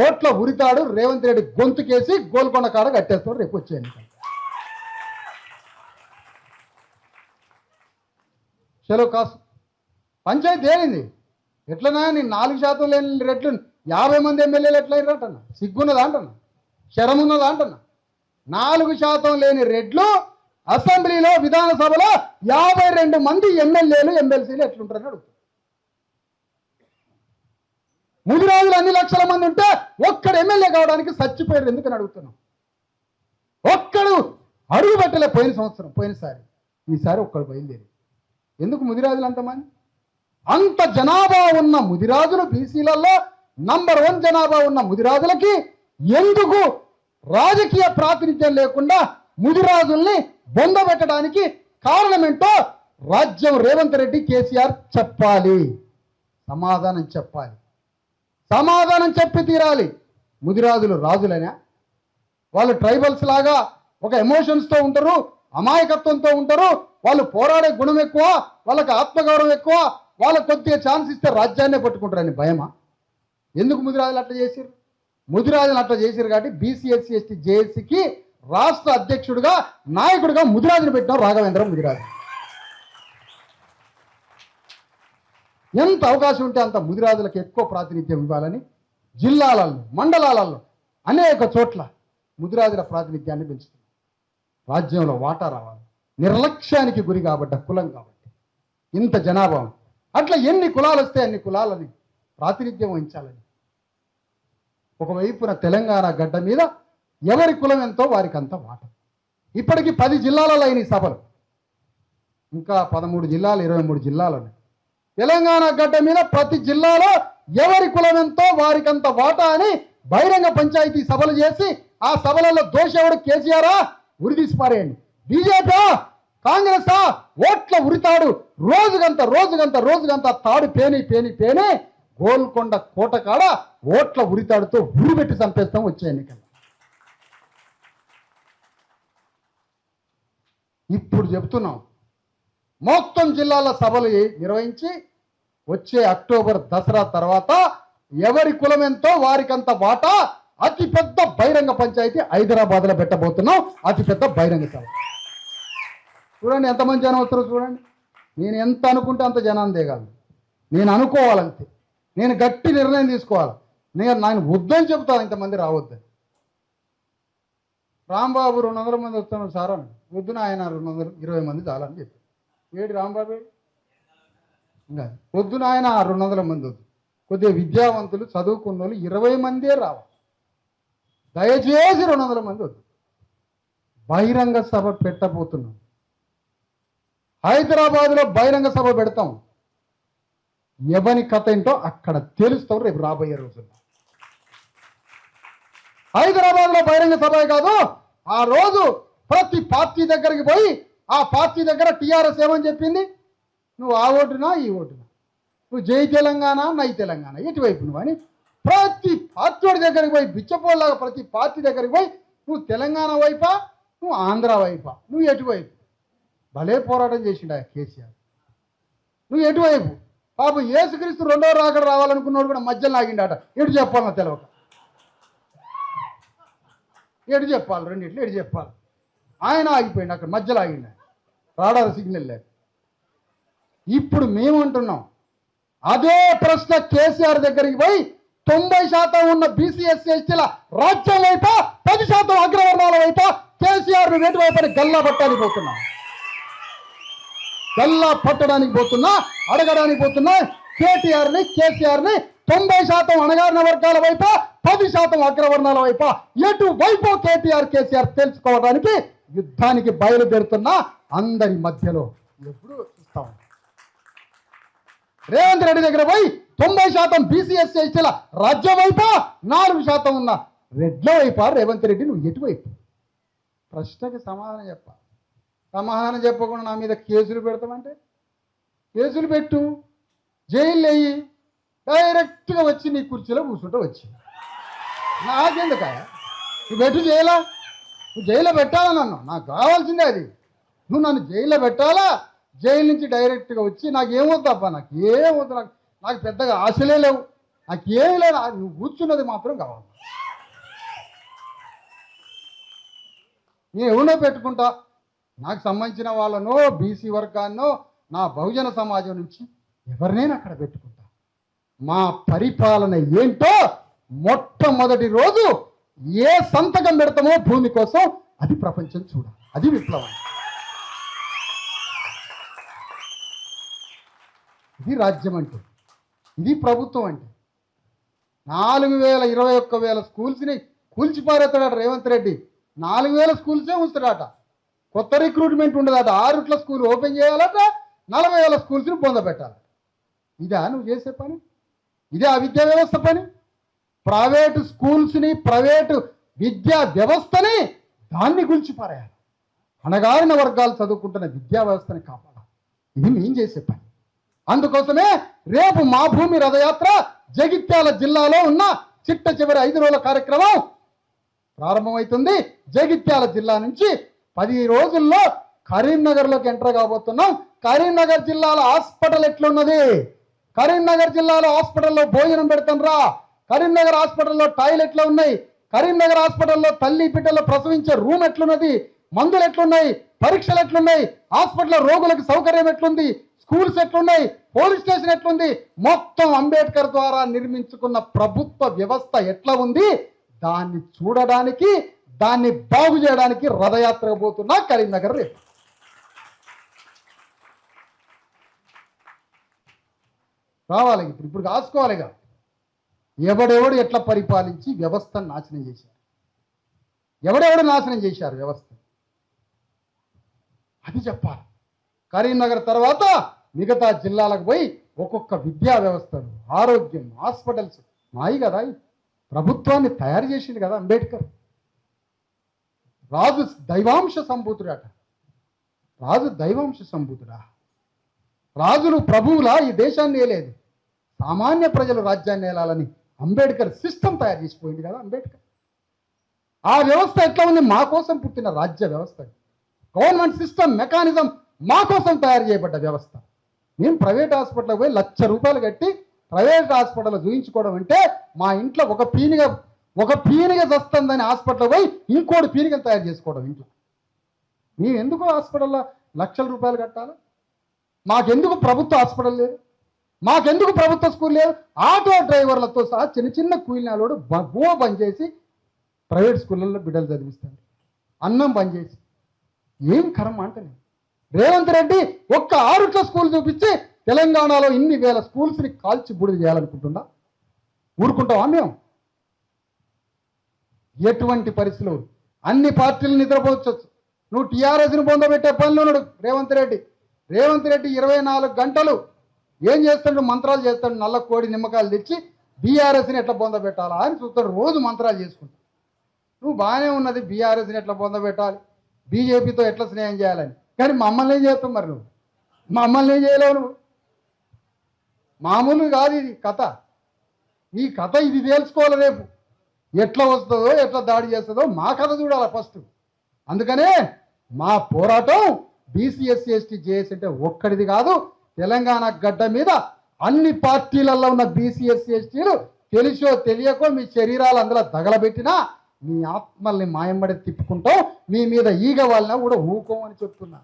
ఓట్ల ఉరితాడు రేవంత్ రెడ్డి గొంతుకేసి గోల్కొండ కాడ కట్టేస్తాడు రేపు వచ్చే ఎన్నికలు. చలో కాసు పంచాయతీ తేలింది. ఎట్లనా నేను 4% లేని రెట్లు 50 మంది ఎమ్మెల్యేలు ఎట్లయినా అంటున్నా, సిగ్గున్నదా అంటున్నా, శరం ఉన్నదా అంటున్నా. 4% లేని రెడ్లు అసెంబ్లీలో విధానసభలో 52 మంది ఎమ్మెల్యేలు ఎమ్మెల్సీలు ఎట్లుంటారని అడుగుతారు. ముదిరాజులు అన్ని లక్షల మంది ఉంటే ఒక్కడు ఎమ్మెల్యే కావడానికి చచ్చిపోయారు ఎందుకని అడుగుతున్నాం. ఒక్కడు అడుగు పెట్టలే పోయినసారి, ఈసారి ఒక్కడు బయలుదేరి. ఎందుకు ముదిరాజులు అంతమంది? అంత జనాభా ఉన్న ముదిరాజులు బీసీలలో నంబర్ 1 జనాభా ఉన్న ముదిరాజులకి ఎందుకు రాజకీయ ప్రాతినిధ్యం లేకుండా ముదిరాజుల్ని బొందబెట్టడానికి కారణమేంటో రాజ్యం రేవంత్ రెడ్డి కేసీఆర్ చెప్పాలి, సమాధానం చెప్పాలి, సమాధానం చెప్పి తీరాలి. ముదిరాజులు రాజులైనా? వాళ్ళు ట్రైబల్స్ లాగా ఒక ఎమోషన్స్తో ఉంటారు, అమాయకత్వంతో ఉంటారు. వాళ్ళు పోరాడే గుణం ఎక్కువ, వాళ్ళకి ఆత్మగౌరవం ఎక్కువ, వాళ్ళకి కొద్దిగా ఛాన్స్ ఇస్తే రాజ్యాన్నే పట్టుకుంటారని భయమా? ఎందుకు ముదిరాజులు అట్లా చేశారు? ముదిరాజులు అట్లా చేశారు కాబట్టి బీసీ ఎస్సీ ఎస్టీ జేఏసీకి రాష్ట్ర అధ్యక్షుడిగా నాయకుడిగా ముదిరాజును పెట్టినాం, రాఘవేంద్ర ముదిరాజు. ఎంత అవకాశం ఉంటే అంత ముదిరాజులకు ఎక్కువ ప్రాతినిధ్యం ఇవ్వాలని జిల్లాలలో మండలాలలో అనేక చోట్ల ముదిరాజుల ప్రాతినిధ్యాన్ని పెంచుతుంది. రాజ్యంలో వాటా రావాలి. నిర్లక్ష్యానికి గురి కాబట్ట కులం కాబట్టి ఇంత జనాభా. అట్లా ఎన్ని కులాలు వస్తే అన్ని కులాలని ప్రాతినిధ్యం వహించాలని ఒకవైపున తెలంగాణ గడ్డ మీద ఎవరి కులం ఎంతో వారికి అంత వాటా. ఇప్పటికీ 10 జిల్లాలలో అయిన సభలు, ఇంకా 13 జిల్లాలు 23 జిల్లాలు ఉన్నాయి. తెలంగాణ గడ్డ మీద ప్రతి జిల్లాలో ఎవరి కులం ఎంతో వారికంత వాటా అని బహిరంగ పంచాయతీ సభలు చేసి ఆ సభలలో దోషెవడు కేసీఆరా ఉరిదీసి పారేయండి, బీజేపీ కాంగ్రెసా ఓట్ల ఉరితాడు రోజుకంత తాడు పేని గోల్కొండ కోట కాడ ఓట్ల ఉరితాడుతో ఉరిపెట్టి చంపేస్తాం వచ్చే ఎన్నికలు. ఇప్పుడు చెప్తున్నాం, మొత్తం జిల్లాల సభలు నిర్వహించి వచ్చే అక్టోబర్ దసరా తర్వాత ఎవరి కులం ఎంతో వారికంత వాటా అతిపెద్ద బహిరంగ పంచాయతీ హైదరాబాద్లో పెట్టబోతున్నాం. అతిపెద్ద బహిరంగ సభ. చూడండి ఎంతమంది జనం వస్తారో చూడండి. నేను ఎంత అనుకుంటే అంత జనాన్ని దిగాలి. నేను అనుకోవాలంతే, నేను గట్టి నిర్ణయం తీసుకోవాలి. నేను వద్దని చెబుతాను, ఇంతమంది రావద్దని. రాంబాబు 200 మంది వస్తున్నాడు సార్ అని, వద్దున ఆయన 220 మంది చాలని చెప్పి. ఏడు రాంబాబు ఇంకా వద్దున ఆయన 200 మంది వద్దు, కొద్దిగా విద్యావంతులు చదువుకున్న వాళ్ళు 20 మందే రావాలి, దయచేసి 200 మంది వద్దు. బహిరంగ సభ పెట్టబోతున్నాం. హైదరాబాద్లో బహిరంగ సభ పెడతాం. ఎవని కథ ఏంటో అక్కడ తెలుస్తావు రేపు రాబోయే రోజుల్లో. హైదరాబాద్లో బహిరంగ సభ కాదు, ఆ రోజు ప్రతి పార్టీ దగ్గరికి పోయి ఆ పార్టీ దగ్గర టీఆర్ఎస్ ఏమని చెప్పింది, నువ్వు ఆ ఓటునా ఈ ఓటునా, నువ్వు జై తెలంగాణ నై తెలంగాణ ఎటువైపు నువ్వు అని ప్రతి పార్టీ దగ్గరికి పోయి బిచ్చపోలాగా ప్రతి పార్టీ దగ్గరికి పోయి నువ్వు తెలంగాణ వైపా నువ్వు ఆంధ్ర వైపా నువ్వు ఎటువైపు. భలే పోరాటం చేసిండు ఆ కేసీఆర్. నువ్వు ఎటువైపు? పాపం యేసుక్రీస్తు 2వ రాకడ రావాలనుకున్నాడు కూడా మధ్యలో ఆగిండట. ఎటు చెప్పాలన్నా తెలవక ఎటు చెప్పాలి, రెండిట్లు ఎటు చెప్పాలి. ఆయన ఆగిపోయింది అక్కడ మధ్యలో ఆగిండు, రాడార్ సిగ్నల్ లేక. ఇప్పుడు మేమంటున్నాం అదే ప్రశ్న కేసీఆర్ దగ్గరికి పోయి 90% ఉన్న బీసీ ఎస్సీ ఎస్టీల రాజ్యం వైపా 10% అగ్రవర్ణాల వైపా కేసీఆర్ వేటు వైపు గల్లా పట్టడానికి పోతున్నా, గల్లా పట్టడానికి పోతున్నా, అడగడానికి పోతున్నా కేటీఆర్ని కేసీఆర్ని 90% అణగారిన వర్గాల వైపా 10% అగ్రవర్ణాల వైపా ఎటు వైపు కేటీఆర్ కేసీఆర్ తెలుసుకోవడానికి యుద్ధానికి బయలుదేరుతున్నా. అందరి మధ్యలో ఎప్పుడు చూస్తాం రేవంత్ రెడ్డి దగ్గర పోయి 90% బీసీ ఎస్సీ ఎస్టీల రాజ్యం వైపా 4% ఉన్న రెడ్ల వైపా రేవంత్ రెడ్డి నువ్వు ఎటువైపు? ప్రశ్నకి సమాధానం చెప్పాలి. సమాధానం చెప్పకుండా నా మీద కేసులు పెడతామంటే కేసులు పెట్టు, జైలు వేయి, డైరెక్ట్గా వచ్చి నీ కుర్చీలో కూర్చుంటూ వచ్చి నాకెందుక నువ్వు పెట్టు జైలా, నువ్వు జైల్లో పెట్టాలా నన్ను, నాకు కావాల్సిందే అది. నువ్వు నన్ను జైల్లో పెట్టాలా, జైలు నుంచి డైరెక్ట్గా వచ్చి నాకేమొద్దబ్బా, నాకేమొద్దు, నాకు పెద్దగా ఆశలే లేవు, నాకేం లేదు, నువ్వు కూర్చున్నది మాత్రం కావాలి. నేను ఎవరినో పెట్టుకుంటా, నాకు సంబంధించిన వాళ్ళనో బీసీ వర్గాన్నో నా బహుజన సమాజం నుంచి ఎవరినైనా అక్కడ పెట్టుకుంటా. మా పరిపాలన ఏంటో మొట్టమొదటి రోజు ఏ సంతకం పెడతామో భూమి కోసం అది ప్రపంచం చూడాలి. అది విప్లవం. ఇది రాజ్యం అంటే, ఇది ప్రభుత్వం అంటే. 4,021,000 స్కూల్స్ని కూల్చిపారేస్తాడట రేవంత్ రెడ్డి. 4,000 స్కూల్సే ఉంచుతాడట. కొత్త రిక్రూట్మెంట్ ఉండదట. 6 స్కూల్ ఓపెన్ చేయాలట, 40,000 స్కూల్స్ని పొందబెట్టాలి. ఇదా నువ్వు చేసే పని? ఇదే ఆ విద్యా వ్యవస్థ పని? ప్రైవేటు స్కూల్స్ని, ప్రైవేటు విద్యా వ్యవస్థని దాన్ని గుల్చిపారేయాలి. అణగారిన వర్గాలు చదువుకుంటున్న విద్యా వ్యవస్థని కాపాడాలి. ఇది మేము చేసే పని. అందుకోసమే రేపు మా భూమి రథయాత్ర జగిత్యాల జిల్లాలో ఉన్న చిట్ట చివరి 5 రోజుల కార్యక్రమం ప్రారంభమవుతుంది. జగిత్యాల జిల్లా నుంచి 10 రోజుల్లో కరీంనగర్లోకి ఎంటర్ కాబోతున్నాం. కరీంనగర్ జిల్లాలో హాస్పిటల్ ఎట్లున్నది? కరీంనగర్ జిల్లాలో హాస్పిటల్లో భోజనం పెడతాంరా. కరీంనగర్ హాస్పిటల్లో టాయిలెట్లు ఉన్నాయి. కరీంనగర్ హాస్పిటల్లో తల్లి బిడ్డలు ప్రసవించే రూమ్ ఎట్లున్నది? మందులు ఎట్లున్నాయి? పరీక్షలు ఎట్లున్నాయి? హాస్పిటల్లో రోగులకు సౌకర్యం ఎట్లుంది? స్కూల్స్ ఎట్లున్నాయి? పోలీస్ స్టేషన్ ఎట్లుంది? మొత్తం అంబేద్కర్ ద్వారా నిర్మించుకున్న ప్రభుత్వ వ్యవస్థ ఎట్లా ఉంది? దాన్ని చూడడానికి, దాన్ని బాగు చేయడానికి రథయాత్ర పోతున్నా కరీంనగర్ రేపు. రావాలి. ఇప్పుడు కాసుకోవాలిగా. ఎవడెవడు ఎట్లా పరిపాలించి వ్యవస్థను నాశనం చేశారు, ఎవడెవడు నాశనం చేశారు వ్యవస్థ, అది చెప్పాలి. కరీంనగర్ తర్వాత మిగతా జిల్లాలకు పోయి ఒక్కొక్క విద్యా వ్యవస్థలు, ఆరోగ్యం, హాస్పిటల్స్ మాయి కదా. ప్రభుత్వాన్ని తయారు చేసింది కదా అంబేద్కర్. రాజు దైవాంశ సంభూతుడట. రాజు దైవాంశ సంభూతుడా? రాజులు ప్రభువులా ఈ దేశాన్ని ఏలేదు. సామాన్య ప్రజలు రాజ్యాన్ని ఏలాలని అంబేద్కర్ సిస్టమ్ తయారు చేసిపోయింది కదా అంబేద్కర్. ఆ వ్యవస్థ ఎట్లా ఉంది? మా కోసం పుట్టిన రాజ్య వ్యవస్థ. గవర్నమెంట్ సిస్టమ్ మెకానిజం మా కోసం తయారు చేయబడ్డ వ్యవస్థ. మేము ప్రైవేట్ హాస్పిటల్కి పోయి ₹1,00,000 కట్టి ప్రైవేట్ హాస్పిటల్ చూయించుకోవడం అంటే మా ఇంట్లో ఒక పీనిగా వస్తుందని హాస్పిటల్ పోయి ఇంకోటి పీనిగను తయారు చేసుకోవడం ఇంట్లో. మేము ఎందుకు హాస్పిటల్లో ₹1,00,000 కట్టాలి? మాకెందుకు ప్రభుత్వ హాస్పిటల్ లేదు? మాకెందుకు ప్రభుత్వ స్కూల్ లేదు? ఆటో డ్రైవర్లతో సహా చిన్న చిన్న కూలినాలోడు భూమ బంద్ చేసి ప్రైవేట్ స్కూళ్ళల్లో బిడ్డలు చదివిస్తాడు, అన్నం బంద్ చేసి. ఏం కర్మ అంటే రేవంత్ రెడ్డి ఒక్క 6 స్కూల్ చూపించి తెలంగాణలో ఇన్ని వేల స్కూల్స్ని కాల్చి బూడిద చేయాలనుకుంటున్నా. ఊరుకుంటావా మేము? ఎటువంటి పరిస్థితులు? అన్ని పార్టీలు నిద్రపోవచ్చు. నువ్వు టీఆర్ఎస్ని పొందబెట్టే పనిలో ఉన్నాడు రేవంత్ రెడ్డి. రేవంత్ రెడ్డి 24 గంటలు ఏం చేస్తాడు? మంత్రాలు చేస్తాడు. నల్ల కోడి నిమ్మకాయలు తెచ్చి బీఆర్ఎస్ని ఎట్లా పొందబెట్టాలా అని చూస్తాడు. రోజు మంత్రాలు చేసుకుంటాడు. నువ్వు బాగానే ఉన్నది, బీఆర్ఎస్ని ఎట్లా పొందబెట్టాలి, బీజేపీతో ఎట్లా స్నేహం చేయాలని. కానీ మమ్మల్ని ఏం చేస్తావు మరి? నువ్వు మమ్మల్ని ఏం చేయలేవు. నువ్వు మామూలు కాదు ఇది కథ. ఈ కథ ఇది తెలుసుకోవాలి. రేపు ఎట్లా వస్తుందో, ఎట్లా దాడి చేస్తుందో మా కథ చూడాలి ఫస్ట్. అందుకనే మా పోరాటం బీసీ ఎస్సీ ఎస్టీ జేఏసీ అంటే ఒక్కడిది కాదు. తెలంగాణ గడ్డ మీద అన్ని పార్టీలలో ఉన్న బీసీ ఎస్సీ ఎస్టీలు తెలిసో తెలియకో మీ శరీరాలు అందులో తగలబెట్టినా మీ ఆత్మల్ని మాయమ్మడి తిప్పుకుంటాం. మీ మీద ఈగ వాళ్ళని కూడా ఊకోమని చెప్తున్నా.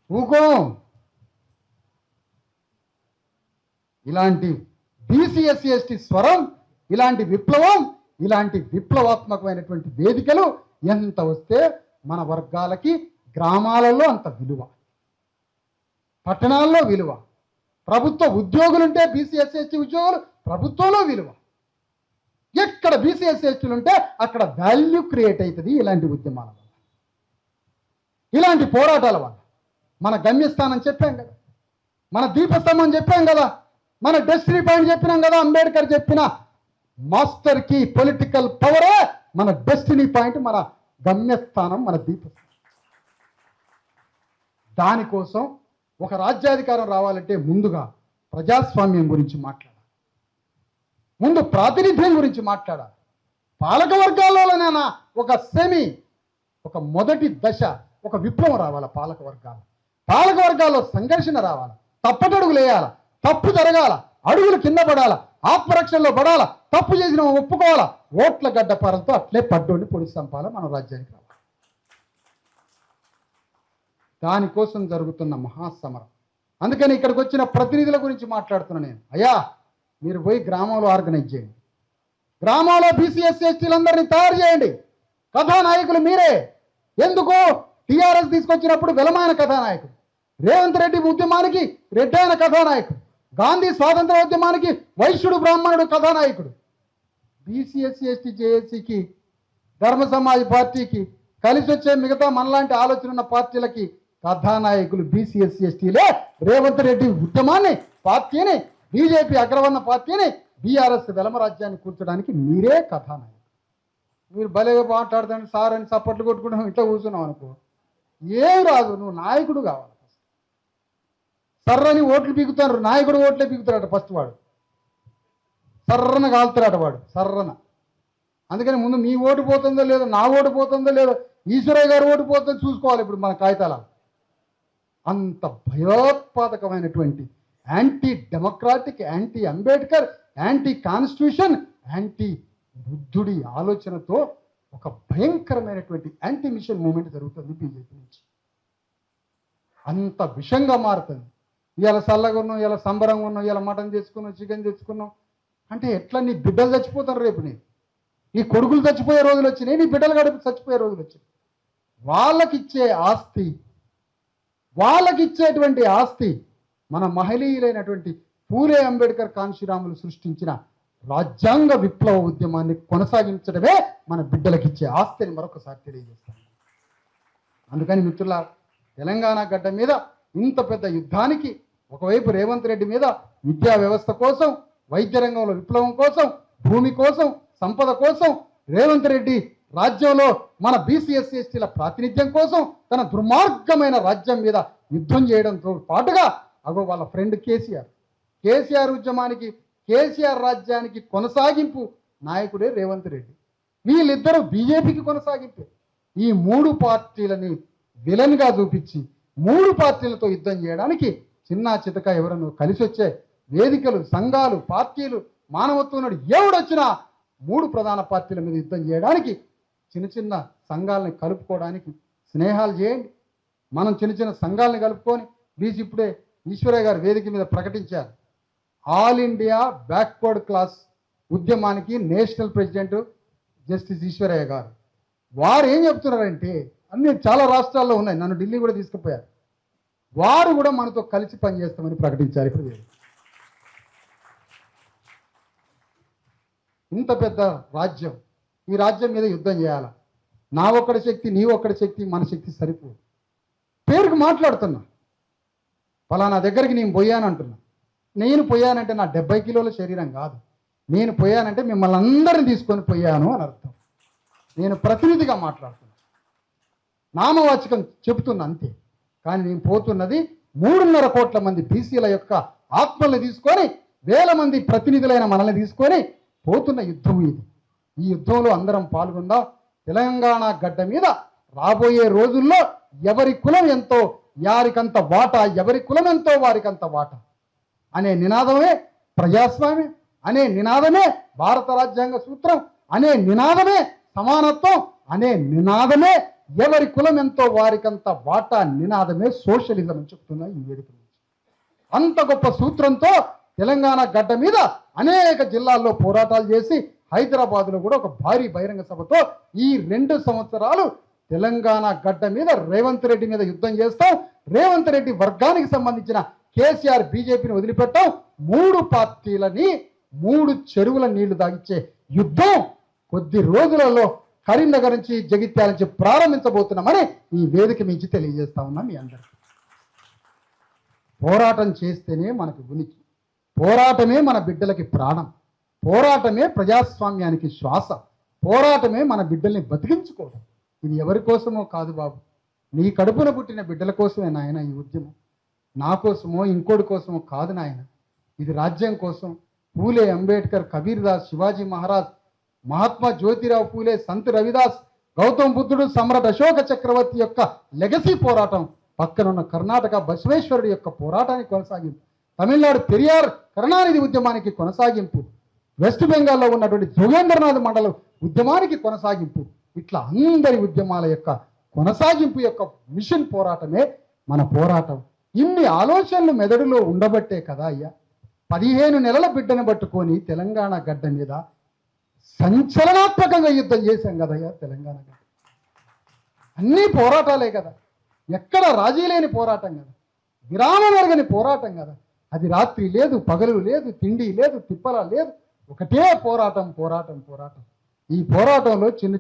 ఊకోం. ఇలాంటి బీసీ ఎస్సీ ఎస్టీ స్వరం, ఇలాంటి విప్లవం, ఇలాంటి విప్లవాత్మకమైనటువంటి వేదికలు ఎంత వస్తే మన వర్గాలకి గ్రామాలలో అంత విలువ, పట్టణాల్లో విలువ. ప్రభుత్వ ఉద్యోగులుంటే బీసీ ఎస్సీ ఎస్టీ ఉద్యోగులు ప్రభుత్వంలో విలువ. ఎక్కడ బీసీ ఎస్సీ ఎస్టీలు ఉంటే అక్కడ వాల్యూ క్రియేట్ అవుతుంది. ఇలాంటి ఉద్యమాల వల్ల, ఇలాంటి పోరాటాల వల్ల. మన గమ్యస్థానం చెప్పాం కదా, మన దీపస్తంభం చెప్పాం కదా, మన డెస్టినీ పాయింట్ చెప్పినాం కదా. అంబేద్కర్ చెప్పిన మాస్టర్ కీ పొలిటికల్ పవరే మన డెస్టినీ పాయింట్, మన గమ్యస్థానం, మన దీపస్తంభం. దానికోసం ఒక రాజ్యాధికారం రావాలంటే ముందుగా ప్రజాస్వామ్యం గురించి మాట్లాడాలి, ముందు ప్రాతినిధ్యం గురించి మాట్లాడాలి. పాలక వర్గాల్లోనైనా ఒక మొదటి దశ, ఒక విప్లవం రావాలి. పాలక వర్గాల్లో సంఘర్షణ రావాలి, తప్పటడుగులు వేయాల, తప్పు జరగాల, అడుగులు కింద పడాల, ఆత్మరక్షణలో పడాల, తప్పు చేసిన ఒప్పుకోవాలా, ఓట్ల గడ్డపారంతో అట్లే పడ్డోని పొడి చంపాలి. మనం రాజ్యానికి రావాలి. దానికోసం జరుగుతున్న మహాసమరం. అందుకని ఇక్కడికి వచ్చిన ప్రతినిధుల గురించి మాట్లాడుతున్నా నేను. అయ్యా, మీరు పోయి గ్రామంలో ఆర్గనైజ్ చేయండి, గ్రామంలో బీసీఎస్సీ ఎస్టీలందరినీ తయారు చేయండి. కథానాయకులు మీరే. ఎందుకు? టీఆర్ఎస్ తీసుకొచ్చినప్పుడు వెలమైన కథానాయకుడు, రేవంత్ రెడ్డి ఉద్యమానికి రెడ్డైన కథానాయకుడు, గాంధీ స్వాతంత్ర ఉద్యమానికి వైశ్యుడు బ్రాహ్మణుడు కథానాయకుడు. బీసీఎస్సీ ఎస్టీ జేఏసీకి, ధర్మ సమాజ్ పార్టీకి, కలిసి వచ్చే మిగతా మనలాంటి ఆలోచన ఉన్న పార్టీలకి కథానాయకులు బీసీఎస్సీ ఎస్టీలే. రేవంత్ రెడ్డి ఉద్యమాన్ని, పార్టీని, బీజేపీ అగ్రవర్ణ పార్టీని, బీఆర్ఎస్ వెలమ రాజ్యాన్ని కూర్చోడానికి మీరే కథానాయకులు. మీరు భలేగా మాట్లాడతాను సార్ అని సప్పట్లు కొట్టుకుంటాం, ఇట్లా కూర్చున్నావు అనుకో, ఏం రాదు. నువ్వు నాయకుడు కావాలి. సర్రని ఓట్లు పీకుతారు, నాయకుడు ఓట్లే పీకుతాడట ఫస్ట్. వాడు సర్రన కాలుతాడట, వాడు సర్రన. అందుకని ముందు మీ ఓటు పోతుందో లేదో, నా ఓటు పోతుందో లేదో, ఈశ్వరయ్య గారు ఓటు పోతుందో చూసుకోవాలి ఇప్పుడు మన కాగితాల. అంత భయోత్పాదకమైనటువంటి anti democratic, anti Ambedkar, anti constitution, anti బుద్ధుడి ఆలోచనతో ఒక భయంకరమైనటువంటి యాంటీ మిషన్ మూమెంట్ జరుగుతుంది బీజేపీ నుంచి. అంత విషంగా మారుతుంది. ఇవాళ చల్లగా ఉన్నాం, ఇలా సంబరంగా ఉన్నాం, ఇలా మటన్ తెచ్చుకున్నాం, చికెన్ తెచ్చుకున్నాం అంటే ఎట్లా? నీ బిడ్డలు చచ్చిపోతారు రేపు, నీ కొడుకులు చచ్చిపోయే రోజులు వచ్చినాయి, నీ బిడ్డలు గడిపి చచ్చిపోయే రోజులు వచ్చినాయి. వాళ్ళకిచ్చే ఆస్తి, వాళ్ళకిచ్చేటువంటి ఆస్తి మన మహనీయులైనటువంటి పూలే అంబేద్కర్ కాంశీరాములు సృష్టించిన రాజ్యాంగ విప్లవ ఉద్యమాన్ని కొనసాగించడమే మన బిడ్డలకిచ్చే ఆస్తి అని మరొకసారి తెలియజేస్తాను. అందుకని మిత్రుల, తెలంగాణ గడ్డ మీద ఇంత పెద్ద యుద్ధానికి ఒకవైపు రేవంత్ రెడ్డి మీద విద్యా వ్యవస్థ కోసం, వైద్య రంగంలో విప్లవం కోసం, భూమి కోసం, సంపద కోసం, రేవంత్ రెడ్డి రాజ్యంలో మన బీసీఎస్సీ ఎస్టీల ప్రాతినిధ్యం కోసం తన దుర్మార్గమైన రాజ్యం మీద యుద్ధం చేయడంతో పాటుగా అగో వాళ్ళ ఫ్రెండ్ కేసీఆర్ ఉద్యమానికి, కేసీఆర్ రాజ్యానికి కొనసాగింపు నాయకుడే రేవంత్ రెడ్డి. వీళ్ళిద్దరూ బీజేపీకి కొనసాగింపు. ఈ మూడు పార్టీలని విలన్గా చూపించి 3 పార్టీలతో యుద్ధం చేయడానికి చిన్నా చితక ఎవరన్నా కలిసి వచ్చే వేదికలు, సంఘాలు, పార్టీలు, మానవత్వం ఎవడొచ్చినా 3 ప్రధాన పార్టీల మీద యుద్ధం చేయడానికి చిన్న చిన్న సంఘాలని కలుపుకోవడానికి స్నేహాలు చేయండి. మనం చిన్న చిన్న సంఘాలని కలుపుకొని ఇప్పుడే ఈశ్వరయ్య గారు వేదిక మీద ప్రకటించారు, ఆల్ ఇండియా బ్యాక్వర్డ్ క్లాస్ ఉద్యమానికి నేషనల్ ప్రెసిడెంట్ జస్టిస్ ఈశ్వరయ్య గారు. వారు ఏం చెప్తున్నారంటే, అన్ని చాలా రాష్ట్రాల్లో ఉన్నాయి, నన్ను ఢిల్లీ కూడా తీసుకుపోయారు, వారు కూడా మనతో కలిసి పనిచేస్తామని ప్రకటించారు. ఇప్పుడు ఇంత పెద్ద రాజ్యం, ఈ రాజ్యం మీద యుద్ధం చేయాల. నా ఒక్కడి శక్తి, నీ ఒక్కడి శక్తి, మన శక్తి సరిపోదు. పేరుకు మాట్లాడుతున్నా, ఫలానా దగ్గరికి నేను పోయాను అంటున్నా. నేను పోయానంటే నా 70 కిలోల శరీరం కాదు, నేను పోయానంటే మిమ్మల్ని అందరిని తీసుకొని పోయాను అని అర్థం. నేను ప్రతినిధిగా మాట్లాడుతున్నా, నామవాచకం చెబుతున్నా అంతే. కానీ నేను పోతున్నది 3.5 కోట్ల మంది బీసీల యొక్క ఆత్మల్ని తీసుకొని, వేల మంది ప్రతినిధులైన మనల్ని తీసుకొని పోతున్న యుద్ధం ఇది. ఈ యుద్ధంలో అందరం పాల్గొందాం. తెలంగాణ గడ్డ మీద రాబోయే రోజుల్లో ఎవరి కులం ఎంతో యారికంత వాటా, ఎవరి కులం ఎంతో వారికంత వాటా అనే నినాదమే ప్రజాస్వామ్యం, అనే నినాదమే భారత రాజ్యాంగ సూత్రం, అనే నినాదమే సమానత్వం, అనే నినాదమే ఎవరి కులం ఎంతో వారికంత వాటా నినాదమే సోషలిజం అని చెప్తున్నా ఈ వేదిక నుంచి. అంత గొప్ప సూత్రంతో తెలంగాణ గడ్డ మీద అనేక జిల్లాల్లో పోరాటాలు చేసి హైదరాబాద్లో కూడా ఒక భారీ బహిరంగ సభతో ఈ 2 సంవత్సరాలు తెలంగాణ గడ్డ మీద రేవంత్ రెడ్డి మీద యుద్ధం చేస్తాం. రేవంత్ రెడ్డి వర్గానికి సంబంధించిన కేసీఆర్ బీజేపీని వదిలిపెట్టాం. 3 పార్టీలని 3 చెరువుల నీళ్లు దాగిచ్చే యుద్ధం కొద్ది రోజులలో కరీంనగర్ నుంచి, జగిత్యాల నుంచి ప్రారంభించబోతున్నామని ఈ వేదిక మించి తెలియజేస్తా ఉన్నా మీ అందరికీ. పోరాటం చేస్తేనే మనకు ఉనికి, పోరాటమే మన బిడ్డలకి ప్రాణం, పోరాటమే ప్రజాస్వామ్యానికి శ్వాస, పోరాటమే మన బిడ్డల్ని బతికించుకోవడం. ఇది ఎవరి కోసమో కాదు బాబు, నీ కడుపున పుట్టిన బిడ్డల కోసమే నాయన ఈ ఉద్యమం. నా కోసమో ఇంకోటి కోసమో కాదు నాయన, ఇది రాజ్యం కోసం. పూలే అంబేద్కర్, కబీర్ దాస్, శివాజీ మహారాజ్, మహాత్మా జ్యోతిరావు పూలే, సంత్ రవిదాస్, గౌతమ్ బుద్ధుడు, సమ్రాట్ అశోక చక్రవర్తి యొక్క లెగసీ పోరాటం, పక్కనున్న కర్ణాటక బసవేశ్వరుడి యొక్క పోరాటానికి కొనసాగింపు, తమిళనాడు పెరియార్ కరుణానిధి ఉద్యమానికి కొనసాగింపు, వెస్ట్ బెంగాల్లో ఉన్నటువంటి జోగేంద్రనాథ్ మండలం ఉద్యమానికి కొనసాగింపు, ఇట్లా అందరి ఉద్యమాల యొక్క కొనసాగింపు యొక్క మిషన్ పోరాటమే మన పోరాటం. ఇన్ని ఆలోచనలు మెదడులో ఉండబట్టే కదా అయ్యా 15 నెలల బిడ్డను పట్టుకొని తెలంగాణ గడ్డ మీద సంచలనాత్మకంగా యుద్ధం చేశాం కదయ్యా. తెలంగాణ గడ్డ అన్నీ పోరాటాలే కదా, ఎక్కడ రాజీ లేని పోరాటం కదా, విరామం ఎరగని పోరాటం కదా. అది రాత్రి లేదు, పగలు లేదు, తిండి లేదు, తిప్పల లేదు, ఒకటే పోరాటం పోరాటం పోరాటం. ఈ పోరాటంలో చిన్న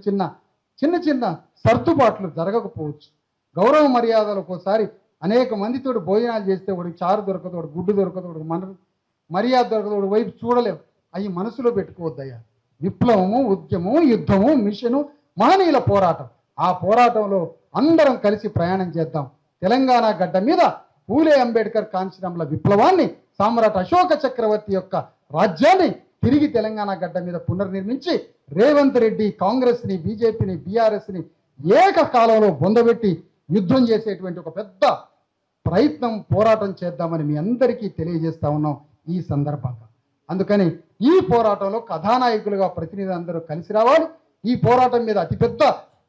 చిన్న సర్దుబాట్లు జరగకపోవచ్చు. గౌరవ మర్యాదలు ఒక్కోసారి అనేక మందితో భోజనాలు చేస్తే వాడికి చారు దొరకదు, వాడు గుడ్డు దొరకదు, వాడికి మర్యాద దొరకదు, వాడి వైపు చూడలేవు. అవి మనసులో పెట్టుకోవద్దయ్యా. విప్లవము, ఉద్యమము, యుద్ధము, మిషను, మహనీయుల పోరాటం. ఆ పోరాటంలో అందరం కలిసి ప్రయాణం చేద్దాం. తెలంగాణ గడ్డ మీద పూలే అంబేద్కర్ కాంచనంల విప్లవాన్ని, సామ్రాట్ అశోక చక్రవర్తి యొక్క రాజ్యాన్ని తిరిగి తెలంగాణ గడ్డ మీద పునర్నిర్మించి రేవంత్ రెడ్డి కాంగ్రెస్ని, బీజేపీని, బీఆర్ఎస్ని ఏకకాలంలో బొందబెట్టి యుద్ధం చేసేటువంటి ఒక పెద్ద ప్రయత్నం, పోరాటం చేద్దామని మీ అందరికీ తెలియజేస్తా ఉన్నాం ఈ సందర్భంగా. అందుకని ఈ పోరాటంలో కథానాయకులుగా ప్రతినిధులు అందరూ కలిసి రావాలి. ఈ పోరాటం మీద అతిపెద్ద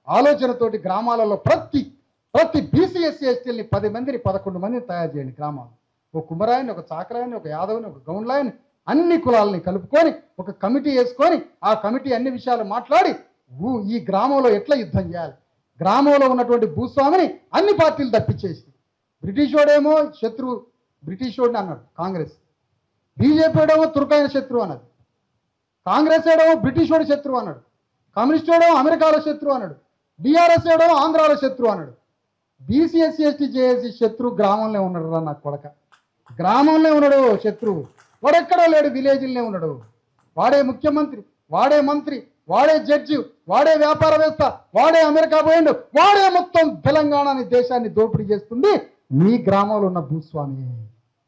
ఆలోచనతోటి గ్రామాలలో ప్రతి బీసీ ఎస్సీ ఎస్టీలని 10 మందిని 11 మందిని తయారు చేయండి. గ్రామాలు ఒక కుమరాయని, ఒక చాకరాయని, ఒక యాదవ్ని, ఒక గౌండ్లాయని, అన్ని కులాలని కలుపుకొని ఒక కమిటీ వేసుకొని ఆ కమిటీ అన్ని విషయాలు మాట్లాడి ఈ గ్రామంలో ఎట్లా యుద్ధం చేయాలి, గ్రామంలో ఉన్నటువంటి భూస్వామిని అన్ని పార్టీలు తప్పించేసి, బ్రిటిష్ వాడేమో శత్రువు, బ్రిటిష్ వాడిని అన్నాడు కాంగ్రెస్, బీజేపీ వాడేమో తుర్కాయన శత్రువు అన్నది, కాంగ్రెస్ వాడేమో బ్రిటిష్ వాడి శత్రువు అన్నాడు, కమ్యూనిస్ట్ వాడేమో అమెరికాలో శత్రువు అన్నాడు, బీఆర్ఎస్ వాడేమో ఆంధ్రాలో శత్రువు అన్నాడు. బీసీ ఎస్సీ ఎస్టీ జేఏసీ శత్రువు గ్రామంలో ఉన్నాడు రా నా కొడక, గ్రామంలో ఉన్నాడు శత్రువు. వాడెక్కడో లేడు, విలేజ్లోనే ఉన్నాడు. వాడే ముఖ్యమంత్రి, వాడే మంత్రి, వాడే జడ్జి, వాడే వ్యాపారవేత్త, వాడే అమెరికా పోయిండు, వాడే మొత్తం తెలంగాణని దేశాన్ని దోపిడీ చేస్తుంది మీ గ్రామంలో ఉన్న భూస్వామి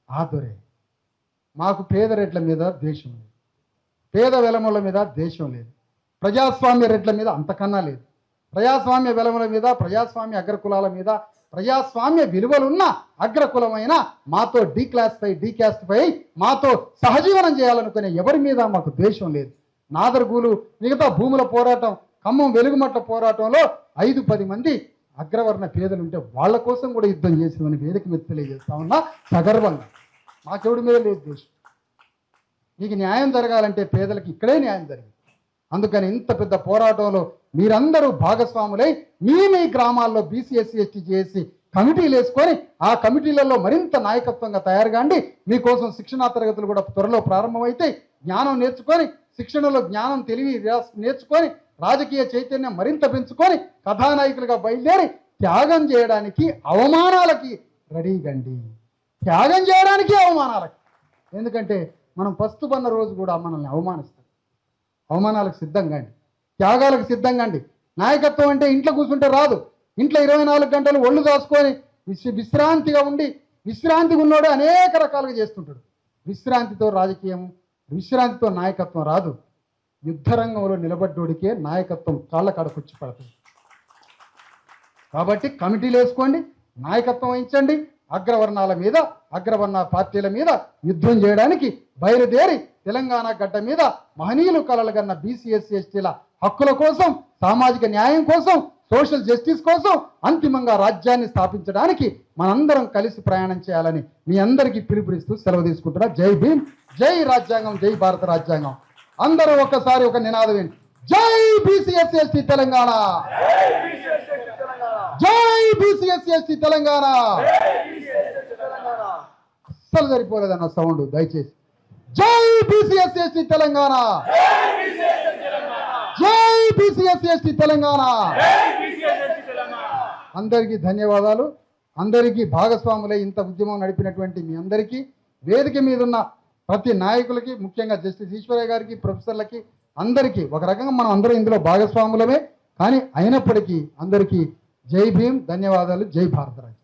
ఆదొరే. మాకు పేద రెడ్ల మీద దేశం లేదు, పేద వెలముల మీద దేశం లేదు, ప్రజాస్వామ్య రెడ్ల మీద అంతకన్నా లేదు. ప్రజాస్వామ్య వెలముల మీద, ప్రజాస్వామ్య అగ్రకులాల మీద, ప్రజాస్వామ్య విలువలున్న అగ్రకులమైన మాతో డీకాస్టిఫై మాతో సహజీవనం చేయాలనుకునే ఎవరి మీద మాకు ద్వేషం లేదు. నాదర్గూలు, మిగతా భూముల పోరాటం, ఖమ్మం వెలుగుమట్ల పోరాటంలో 5-10 మంది అగ్రవర్ణ పేదలు ఉంటే వాళ్ళ కోసం కూడా యుద్ధం చేసినవని వేదిక మీద తెలియజేస్తా ఉన్నా సగర్వంగా. మాకెవడి మీద లేదు ద్వేషం. మీకు న్యాయం జరగాలంటే పేదలకు ఇక్కడే న్యాయం జరిగింది. అందుకని ఇంత పెద్ద పోరాటంలో మీరందరూ భాగస్వాములై మీ గ్రామాల్లో బీసీ ఎస్సీ ఎస్టీ చేసి కమిటీలు వేసుకొని ఆ కమిటీలలో మరింత నాయకత్వంగా తయారు కాండి. మీకోసం శిక్షణా తరగతులు కూడా త్వరలో ప్రారంభమైతే జ్ఞానం నేర్చుకొని, శిక్షణలో జ్ఞానం తెలివి నేర్చుకొని, రాజకీయ చైతన్యం మరింత పెంచుకొని కథానాయకులుగా బయలుదేరి త్యాగం చేయడానికి, అవమానాలకి రెడీగండి. త్యాగం చేయడానికి, అవమానాలకి. ఎందుకంటే మనం పస్తుపన్న రోజు కూడా మనల్ని అవమానిస్తాం. అవమానాలకు సిద్ధంగా అండి, త్యాగాలకు సిద్ధంగా అండి. నాయకత్వం అంటే ఇంట్లో కూర్చుంటే రాదు. ఇంట్లో 24 గంటలు ఒళ్ళు దాచుకొని విశ్రాంతిగా ఉండి, విశ్రాంతిగా ఉన్నోడే అనేక రకాలుగా చేస్తుంటాడు. విశ్రాంతితో రాజకీయం, విశ్రాంతితో నాయకత్వం రాదు. యుద్ధరంగంలో నిలబడ్డోడికే నాయకత్వం కాళ్ళ కాడకొచ్చి పడుతుంది. కాబట్టి కమిటీలు వేసుకోండి, నాయకత్వం వహించండి. అగ్రవర్ణాల మీద, అగ్రవర్ణ పార్టీల మీద యుద్ధం చేయడానికి బయలుదేరి తెలంగాణ గడ్డ మీద మహనీయులు కలలుగన్న బీసీ ఎస్సీ ఎస్టీల హక్కుల కోసం, సామాజిక న్యాయం కోసం, సోషల్ జస్టిస్ కోసం, అంతిమంగా రాజ్యాన్ని స్థాపించడానికి మనందరం కలిసి ప్రయాణం చేయాలని మీ అందరికీ పిలుపునిస్తూ సెలవు తీసుకుంటున్నా. జై భీమ్, జై రాజ్యాంగం, జై భారత రాజ్యాంగం. అందరూ ఒక్కసారి ఒక నినాదం ఏంటి? జై బీసీ ఎస్సీ ఎస్టీ తెలంగాణ, జై బీసీ ఎస్సీ ఎస్టీ తెలంగాణ. అస్సలు సరిపోలేదన్న సౌండ్ దయచేసి. జై బీసీ ఎస్సీ ఎస్టీ తెలంగాణ, జై బీసీ ఎస్సీ ఎస్టీ తెలంగాణ. అందరికీ ధన్యవాదాలు. అందరికీ భాగస్వాములై ఇంత ఉద్యమం నడిపినటువంటి మీ అందరికీ, వేదిక మీద ఉన్న ప్రతి నాయకులకి, ముఖ్యంగా జస్టిస్ ఈశ్వరయ్య గారికి, ప్రొఫెసర్లకి, అందరికీ ఒక రకంగా మనం అందరం ఇందులో భాగస్వాములమే. కానీ అయినప్పటికీ అందరికీ జై భీమ్, ధన్యవాదాలు. జై భారతరాజ్.